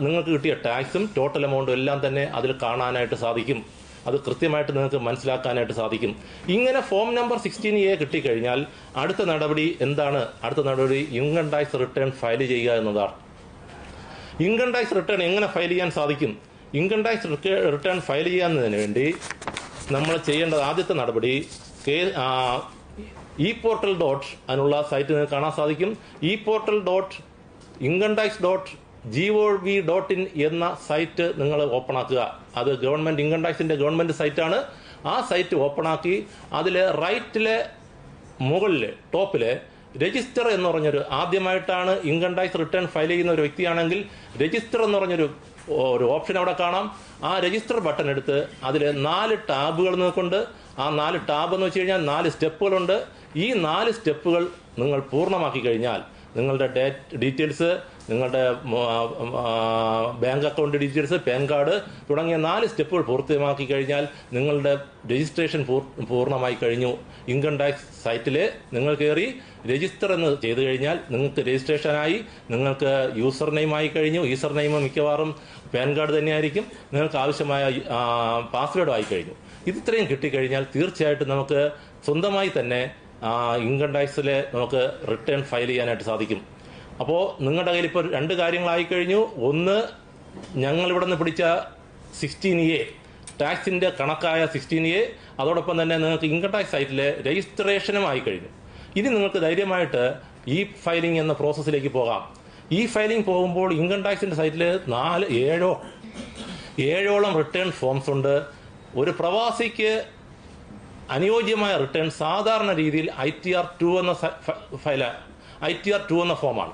നിങ്ങൾക്ക് കിട്ടിയ ടാക്സും ടോട്ടൽ എമൗണ്ടും എല്ലാം തന്നെ അതിൽ കാണാനായിട്ട് സാധിക്കും. അത് കൃത്യമായിട്ട് നിങ്ങൾക്ക് മനസ്സിലാക്കാനായിട്ട് സാധിക്കും. ഇങ്ങനെ ഫോം നമ്പർ 16A കിട്ടിക്കഴിഞ്ഞാൽ അടുത്ത നടപടി എന്താണ്? അടുത്ത നടപടി ഇൻകം ടാക്സ് റിട്ടേൺ ഫയൽ ചെയ്യുക എന്നതാണ്. ഇൻകം ടാക്സ് റിട്ടേൺ എങ്ങനെ ഫയൽ ചെയ്യാൻ സാധിക്കും? ഇൻകം ടാക്സ് റിട്ടേൺ ഫയൽ ചെയ്യാന്നതിന് വേണ്ടി നമ്മൾ ചെയ്യേണ്ടത് ആദ്യത്തെ നടപടി e-portal. അതിനുള്ള സൈറ്റ് നിങ്ങൾക്ക് കാണാൻ സാധിക്കും. e-portal.incometax.gov.in എന്ന സൈറ്റ് നിങ്ങൾ ഓപ്പൺ ആക്കുക. അത് ഇൻകം ടാക്സിന്റെ ഗവൺമെന്റ് സൈറ്റാണ്. ആ സൈറ്റ് ഓപ്പൺ ആക്കി അതിൽ റൈറ്റിലെ മുകളിൽ ടോപ്പില് രജിസ്റ്റർ എന്ന് പറഞ്ഞൊരു, ആദ്യമായിട്ടാണ് ഇൻകം ടാക്സ് റിട്ടേൺ ഫയൽ ചെയ്യുന്ന ഒരു വ്യക്തിയാണെങ്കിൽ രജിസ്റ്റർ എന്ന് പറഞ്ഞൊരു ഓപ്ഷൻ അവിടെ കാണാം. ആ രജിസ്റ്റർ ബട്ടൺ എടുത്ത് അതിൽ 4 ടാബുകൾ നിങ്ങൾക്കുണ്ട്. ആ 4 ടാബ് എന്ന് വെച്ച് കഴിഞ്ഞാൽ 4 സ്റ്റെപ്പുകളുണ്ട്. ഈ 4 സ്റ്റെപ്പുകൾ നിങ്ങൾ പൂർണ്ണമാക്കി കഴിഞ്ഞാൽ നിങ്ങളുടെ ഡീറ്റെയിൽസ്, നിങ്ങളുടെ bank account details, pan card തുടങ്ങിയ 4 സ്റ്റെപ്പുകൾ പൂർത്തിയാക്കി കഴിഞ്ഞാൽ നിങ്ങളുടെ രജിസ്ട്രേഷൻ പൂർണ്ണമായി കഴിഞ്ഞു. ഇൻകം ടാക്സ് സൈറ്റിൽ നിങ്ങൾ കയറി രജിസ്റ്റർ എന്ന് ചെയ്തു കഴിഞ്ഞാൽ നിങ്ങൾക്ക് രജിസ്ട്രേഷനായി. നിങ്ങൾക്ക് യൂസർ നെയിമായി കഴിഞ്ഞു. യൂസർ നെയിം മിക്കവാറും പാൻ കാർഡ് തന്നെയായിരിക്കും. നിങ്ങൾക്ക് ആവശ്യമായ പാസ്വേഡും ആയി കഴിഞ്ഞു. ഇത്രയും കിട്ടിക്കഴിഞ്ഞാൽ തീർച്ചയായിട്ടും നമുക്ക് സ്വന്തമായി തന്നെ ഇൻകം ടാക്സിൽ നമുക്ക് റിട്ടേൺ ഫയൽ ചെയ്യാനായിട്ട് സാധിക്കും. അപ്പോൾ നിങ്ങളുടെ കയ്യിൽ ഇപ്പോൾ 2 കാര്യങ്ങളായി കഴിഞ്ഞു. ഒന്ന്, ഞങ്ങളിവിടെ നിന്ന് പിടിച്ച 16A ടാക്സിന്റെ കണക്കായ 16A, അതോടൊപ്പം തന്നെ നിങ്ങൾക്ക് ഇൻകം ടാക്സ് സൈറ്റിലെ രജിസ്ട്രേഷനും ആയി കഴിഞ്ഞു. ഇനി നിങ്ങൾക്ക് ധൈര്യമായിട്ട് ഈ ഫയലിംഗ് എന്ന പ്രോസസ്സിലേക്ക് പോകാം. ഈ ഫയലിംഗ് പോകുമ്പോൾ ഇൻകം ടാക്സിന്റെ സൈറ്റിൽ 7ഓളം റിട്ടേൺ ഫോംസ് ഉണ്ട്. ഒരു പ്രവാസിക്ക് അനുയോജ്യമായ റിട്ടേൺ സാധാരണ രീതിയിൽ ITR2 എന്ന ഫോമാണ്.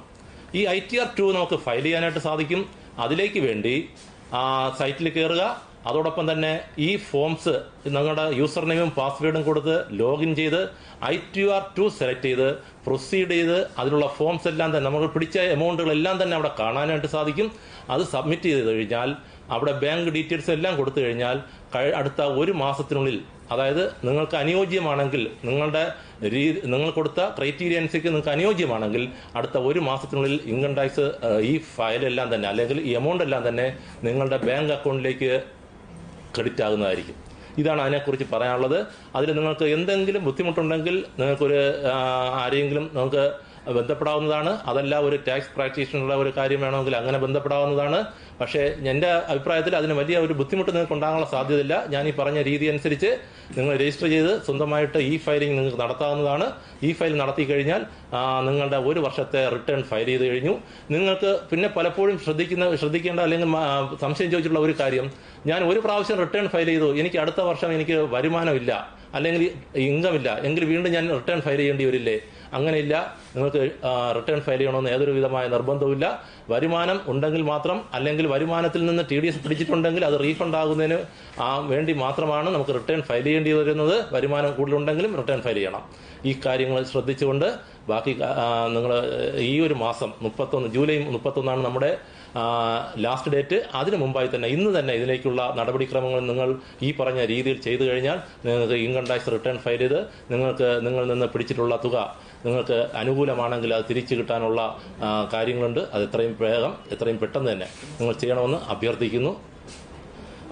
ഈ ITR2 നമുക്ക് ഫയൽ ചെയ്യാനായിട്ട് സാധിക്കും. അതിലേക്ക് വേണ്ടി സൈറ്റിൽ കയറുക. അതോടൊപ്പം തന്നെ ഈ ഫോംസ് നിങ്ങളുടെ യൂസർ നെയിമും പാസ്വേഡും കൊടുത്ത് ലോഗിൻ ചെയ്ത് ITR2 സെലക്ട് ചെയ്ത് പ്രൊസീഡ് ചെയ്ത് അതിലുള്ള ഫോംസ് എല്ലാം തന്നെ നമുക്ക് പിടിച്ച എമൗണ്ടുകളെല്ലാം തന്നെ അവിടെ കാണാനായിട്ട് സാധിക്കും. അത് സബ്മിറ്റ് ചെയ്ത് കഴിഞ്ഞാൽ അവിടെ ബാങ്ക് ഡീറ്റെയിൽസ് എല്ലാം കൊടുത്തു കഴിഞ്ഞാൽ അടുത്ത 1 മാസത്തിനുള്ളിൽ, അതായത് നിങ്ങൾക്ക് അനുയോജ്യമാണെങ്കിൽ, നിങ്ങൾ കൊടുത്ത ക്രൈറ്റീരിയ അനുസരിച്ച് നിങ്ങൾക്ക് അനുയോജ്യമാണെങ്കിൽ അടുത്ത 1 മാസത്തിനുള്ളിൽ ഇൻകം ടാക്സ് ഈ ഫയലെല്ലാം തന്നെ, അല്ലെങ്കിൽ ഈ എമൗണ്ട് എല്ലാം തന്നെ നിങ്ങളുടെ ബാങ്ക് അക്കൗണ്ടിലേക്ക് ക്രെഡിറ്റ് ആകുന്നതായിരിക്കും. ഇതാണ് അതിനെക്കുറിച്ച് പറയാനുള്ളത്. അതിൽ നിങ്ങൾക്ക് എന്തെങ്കിലും ബുദ്ധിമുട്ടുണ്ടെങ്കിൽ നിങ്ങൾക്കൊരു ആരെങ്കിലും നമുക്ക് ബന്ധപ്പെടാവുന്നതാണ്. അതല്ല ഒരു ടാക്സ് പ്രാക്ടീഷണറുടെ ഒരു കാര്യം വേണമെങ്കിൽ അങ്ങനെ ബന്ധപ്പെടാവുന്നതാണ്. പക്ഷേ എൻ്റെ അഭിപ്രായത്തിൽ അതിന് വലിയ ഒരു ബുദ്ധിമുട്ട് നിങ്ങൾക്ക് ഉണ്ടാകാനുള്ള സാധ്യതയില്ല. ഞാൻ ഈ പറഞ്ഞ രീതി അനുസരിച്ച് നിങ്ങൾ രജിസ്റ്റർ ചെയ്ത് സ്വന്തമായിട്ട് ഈ ഫയലിംഗ് നിങ്ങൾക്ക് നടത്താവുന്നതാണ്. ഈ ഫയൽ നടത്തി കഴിഞ്ഞാൽ നിങ്ങളുടെ 1 വർഷത്തെ റിട്ടേൺ ഫയൽ ചെയ്ത് കഴിഞ്ഞു. നിങ്ങൾക്ക് പിന്നെ പലപ്പോഴും ശ്രദ്ധിക്കേണ്ട അല്ലെങ്കിൽ സംശയം ചോദിച്ചിട്ടുള്ള ഒരു കാര്യം, ഞാൻ 1 പ്രാവശ്യം റിട്ടേൺ ഫയൽ ചെയ്തു, എനിക്ക് അടുത്ത വർഷം എനിക്ക് വരുമാനമില്ല അല്ലെങ്കിൽ ഇൻകം ഇല്ല, എങ്കിൽ വീണ്ടും ഞാൻ റിട്ടേൺ ഫയൽ ചെയ്യേണ്ടി വരില്ലേ? അങ്ങനെയില്ല. നിങ്ങൾക്ക് റിട്ടേൺ ഫയൽ ചെയ്യണമെന്ന് യാതൊരു വിധമായ നിർബന്ധവുമില്ല. വരുമാനം ഉണ്ടെങ്കിൽ മാത്രം, അല്ലെങ്കിൽ വരുമാനത്തിൽ നിന്ന് TDS പിടിച്ചിട്ടുണ്ടെങ്കിൽ അത് റീഫണ്ട് ആകുന്നതിന് വേണ്ടി മാത്രമാണ് നമുക്ക് റിട്ടേൺ ഫയൽ ചെയ്യേണ്ടി വരുന്നത്. വരുമാനം കൂടുതലുണ്ടെങ്കിലും റിട്ടേൺ ഫയൽ ചെയ്യണം. ഈ കാര്യങ്ങൾ ശ്രദ്ധിച്ചുകൊണ്ട് ബാക്കി നിങ്ങൾ ഈ ഒരു മാസം ജൂലൈ 31 നമ്മുടെ ലാസ്റ്റ് ഡേറ്റ്. അതിനു മുമ്പായി തന്നെ ഇന്ന് തന്നെ ഇതിലേക്കുള്ള നടപടിക്രമങ്ങൾ നിങ്ങൾ ഈ പറഞ്ഞ രീതിയിൽ ചെയ്തു കഴിഞ്ഞാൽ നിങ്ങൾക്ക് ഇൻകം ടാക്സ് റിട്ടേൺ ഫയൽ ചെയ്ത് നിങ്ങളിൽ നിന്ന് പിടിച്ചിട്ടുള്ള തുക നിങ്ങൾക്ക് അനുകൂലമാണെങ്കിൽ അത് തിരിച്ചു കിട്ടാനുള്ള കാര്യങ്ങളുണ്ട്. അത് എത്രയും പെട്ടെന്ന് തന്നെ നിങ്ങൾ ചെയ്യണമെന്ന് അഭ്യർത്ഥിക്കുന്നു.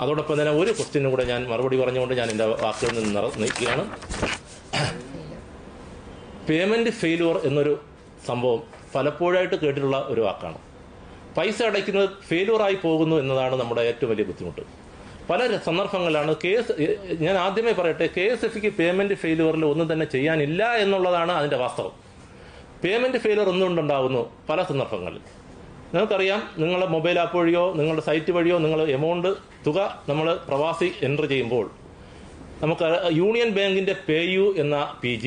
അതോടൊപ്പം തന്നെ ഒരു ക്വസ്റ്റ്യനും കൂടെ ഞാൻ മറുപടി പറഞ്ഞുകൊണ്ട് ഞാൻ എൻ്റെ വാക്കുകളിൽ നിന്ന് നിൽക്കുകയാണ്. പേയ്മെന്റ് ഫെയിലുവർ എന്നൊരു സംഭവം പലപ്പോഴായിട്ട് കേട്ടിട്ടുള്ള ഒരു വാക്കാണ്. പൈസ അടയ്ക്കുന്നത് ഫെയിലുവറായി പോകുന്നു എന്നതാണ് നമ്മുടെ ഏറ്റവും വലിയ ബുദ്ധിമുട്ട്. പല സന്ദർഭങ്ങളിലാണ് ഞാൻ ആദ്യമേ പറയട്ടെ, KSFക്ക് പേയ്മെന്റ് ഫെയിലുവറിൽ ഒന്നും തന്നെ ചെയ്യാനില്ല എന്നുള്ളതാണ് അതിന്റെ വാസ്തവം. പേയ്മെന്റ് ഫെയിലുവർ എന്തുകൊണ്ടുണ്ടാകുന്നു? പല സന്ദർഭങ്ങളിൽ നിങ്ങൾക്കറിയാം. നിങ്ങളുടെ മൊബൈൽ ആപ്പ് വഴിയോ നിങ്ങളുടെ സൈറ്റ് വഴിയോ നിങ്ങൾ എമൗണ്ട് തുക നമ്മൾ പ്രവാസി എൻ്റർ ചെയ്യുമ്പോൾ നമുക്ക് യൂണിയൻ ബാങ്കിന്റെ PayU എന്ന PG,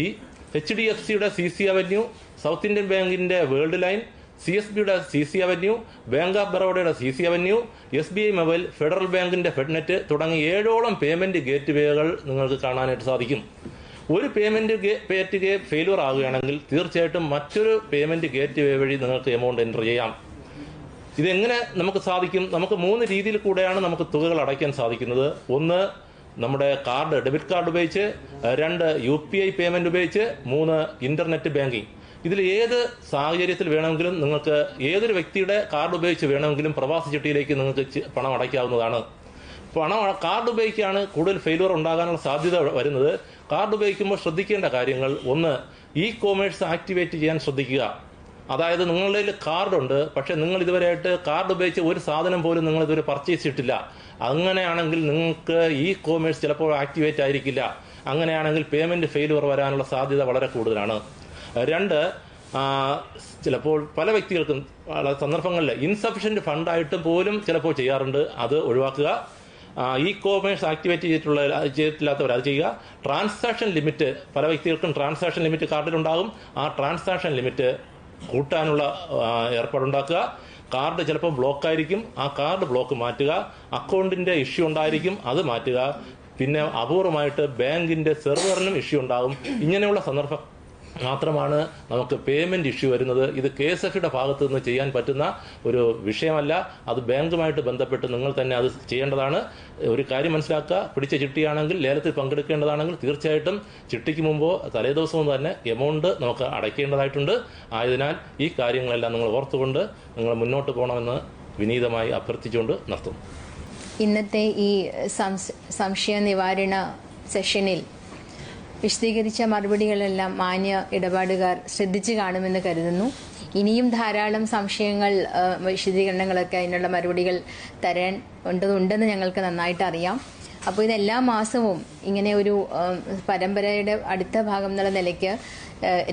HDFCയുടെ CC അവന്യൂ, സൗത്ത് ഇന്ത്യൻ ബാങ്കിന്റെ വേൾഡ് ലൈൻ, CSBയുടെ CC അവന്യൂ, ബാങ്ക് ഓഫ് ബറോഡയുടെ CC Avenue, SBI mobile, Federal ബാങ്കിന്റെ ഫെഡ്നെറ്റ് തുടങ്ങി 7ഓളം പേയ്മെന്റ് ഗേറ്റ് വേകൾ നിങ്ങൾക്ക് കാണാനായിട്ട് സാധിക്കും. ഒരു പേയ്മെന്റ് ഗേറ്റ് വേ ഫെയിലിയർ ആകുകയാണെങ്കിൽ തീർച്ചയായിട്ടും മറ്റൊരു പേയ്മെന്റ് ഗേറ്റ് വേ വഴി നിങ്ങൾക്ക് എമൗണ്ട് എൻ്റർ ചെയ്യാം. ഇതെങ്ങനെ നമുക്ക് സാധിക്കും? നമുക്ക് 3 രീതിയിൽ കൂടെയാണ് നമുക്ക് തുകകൾ അടയ്ക്കാൻ സാധിക്കുന്നത്. ഒന്ന്, നമ്മുടെ കാർഡ്, ഡെബിറ്റ് കാർഡ് ഉപയോഗിച്ച്. 2, UPI പേയ്മെന്റ് ഉപയോഗിച്ച്. 3, ഇന്റർനെറ്റ് ബാങ്കിങ്. ഇതിൽ ഏത് സാഹചര്യത്തിൽ വേണമെങ്കിലും നിങ്ങൾക്ക് ഏതൊരു വ്യക്തിയുടെ കാർഡ് ഉപയോഗിച്ച് വേണമെങ്കിലും പ്രവാസി ചിട്ടിയിലേക്ക് നിങ്ങൾക്ക് പണം അടയ്ക്കാവുന്നതാണ്. കാർഡ് ഉപയോഗിക്കുകയാണ് കൂടുതൽ ഫെയിലിയർ ഉണ്ടാകാനുള്ള സാധ്യത വരുന്നത്. കാർഡ് ഉപയോഗിക്കുമ്പോൾ ശ്രദ്ധിക്കേണ്ട കാര്യങ്ങൾ: 1, ഇ-കൊമേഴ്സ് ആക്ടിവേറ്റ് ചെയ്യാൻ ശ്രദ്ധിക്കുക. അതായത് നിങ്ങളുടെ കാർഡുണ്ട്, പക്ഷെ നിങ്ങൾ ഇതുവരെയായിട്ട് കാർഡ് ഉപയോഗിച്ച് ഒരു സാധനം പോലും നിങ്ങൾ ഇതുവരെ പർച്ചേസ് ചെയ്തിട്ടില്ല. അങ്ങനെയാണെങ്കിൽ നിങ്ങൾക്ക് ഇ-കൊമേഴ്സ് ചിലപ്പോൾ ആക്ടിവേറ്റ് ആയിരിക്കില്ല. അങ്ങനെയാണെങ്കിൽ പേയ്മെന്റ് ഫെയിലിയർ വരാനുള്ള സാധ്യത വളരെ കൂടുതലാണ്. 2, ചിലപ്പോൾ പല വ്യക്തികൾക്കും പല സന്ദർഭങ്ങളിൽ ഇൻസഫിഷ്യന്റ് ഫണ്ടായിട്ട് പോലും ചിലപ്പോൾ ചെയ്യാറുണ്ട്. അത് ഒഴിവാക്കുക. ഇ-കൊമേഴ്സ് ആക്ടിവേറ്റ് ചെയ്തിട്ടില്ലാത്തവർ അത് ചെയ്യുക. ട്രാൻസാക്ഷൻ ലിമിറ്റ്, പല വ്യക്തികൾക്കും ട്രാൻസാക്ഷൻ ലിമിറ്റ് കാർഡിലുണ്ടാകും. ആ ട്രാൻസാക്ഷൻ ലിമിറ്റ് കൂട്ടാനുള്ള ഏർപ്പാടുണ്ടാക്കുക. കാർഡ് ചിലപ്പോൾ ബ്ലോക്ക് ആയിരിക്കും, ആ കാർഡ് ബ്ലോക്ക് മാറ്റുക. അക്കൗണ്ടിന്റെ ഇഷ്യൂ ഉണ്ടായിരിക്കും, അത് മാറ്റുക. പിന്നെ അപൂർവമായിട്ട് ബാങ്കിന്റെ സെർവറിനും ഇഷ്യൂ ഉണ്ടാകും. ഇങ്ങനെയുള്ള സന്ദർഭം മാത്രമാണ് നമുക്ക് പേയ്മെന്റ് ഇഷ്യൂ വരുന്നത്. ഇത് KSFയുടെ ഭാഗത്തു നിന്ന് ചെയ്യാൻ പറ്റുന്ന ഒരു വിഷയമല്ല. അത് ബാങ്കുമായിട്ട് ബന്ധപ്പെട്ട് നിങ്ങൾ തന്നെ അത് ചെയ്യേണ്ടതാണ്. ഒരു കാര്യം മനസ്സിലാക്കുക, പിടിച്ച ചിട്ടിയാണെങ്കിൽ, ലേലത്തിൽ പങ്കെടുക്കേണ്ടതാണെങ്കിൽ തീർച്ചയായിട്ടും ചിട്ടിക്ക് മുമ്പോ തലേദിവസമോ തന്നെ എമൗണ്ട് നമുക്ക് അടയ്ക്കേണ്ടതായിട്ടുണ്ട്. ആയതിനാൽ ഈ കാര്യങ്ങളെല്ലാം നിങ്ങൾ ഓർത്തുകൊണ്ട് നിങ്ങൾ മുന്നോട്ട് പോകണമെന്ന് വിനീതമായി അഭ്യർത്ഥിച്ചുകൊണ്ട് നിർത്തും. ഇന്നത്തെ ഈ സംശയ നിവാരണ സെഷനിൽ വിശദീകരിച്ച മറുപടികളെല്ലാം മാന്യ ഇടപാടുകാർ ശ്രദ്ധിച്ചു കാണുമെന്ന് കരുതുന്നു. ഇനിയും ധാരാളം സംശയങ്ങൾ, വിശദീകരണങ്ങളൊക്കെ അതിനുള്ള മറുപടികൾ തരാൻ ഉണ്ടെന്ന് ഞങ്ങൾക്ക് നന്നായിട്ട് അറിയാം. അപ്പോൾ ഇത് എല്ലാ മാസവും ഇങ്ങനെ ഒരു പരമ്പരയുടെ അടുത്ത ഭാഗം എന്നുള്ള നിലയ്ക്ക്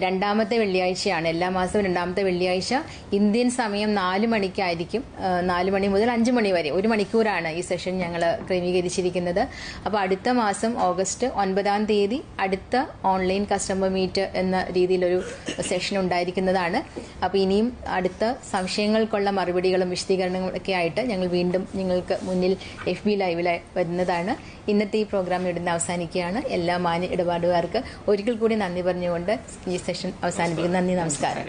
രണ്ടാമത്തെ വെള്ളിയാഴ്ചയാണ്. എല്ലാ മാസവും രണ്ടാമത്തെ വെള്ളിയാഴ്ച ഇന്ത്യൻ സമയം 4 മണിക്കായിരിക്കും. 4 മണി മുതൽ 5 മണി വരെ 1 മണിക്കൂറാണ് ഈ സെഷൻ ഞങ്ങൾ ക്രമീകരിച്ചിരിക്കുന്നത്. അപ്പോൾ അടുത്ത മാസം ഓഗസ്റ്റ് 9-ാം തീയതി അടുത്ത ഓൺലൈൻ കസ്റ്റമർ മീറ്റ് എന്ന രീതിയിലൊരു സെഷൻ ഉണ്ടായിരിക്കുന്നതാണ്. അപ്പോൾ ഇനിയും അടുത്ത സംശയങ്ങൾക്കുള്ള മറുപടികളും വിശദീകരണങ്ങളൊക്കെ ആയിട്ട് ഞങ്ങൾ വീണ്ടും നിങ്ങൾക്ക് മുന്നിൽ FB ലൈവിൽ വരുന്നതാണ്. ഇന്നത്തെ ഈ പ്രോഗ്രാം ഇവിടുന്ന് അവസാനിക്കുകയാണ്. എല്ലാ മാന്യ ഇടപാടുകാർക്ക് ഒരിക്കൽ കൂടി നന്ദി പറഞ്ഞുകൊണ്ട് ഈ സെഷൻ അവസാനിപ്പിക്കുന്നു. നന്ദി, നമസ്കാരം.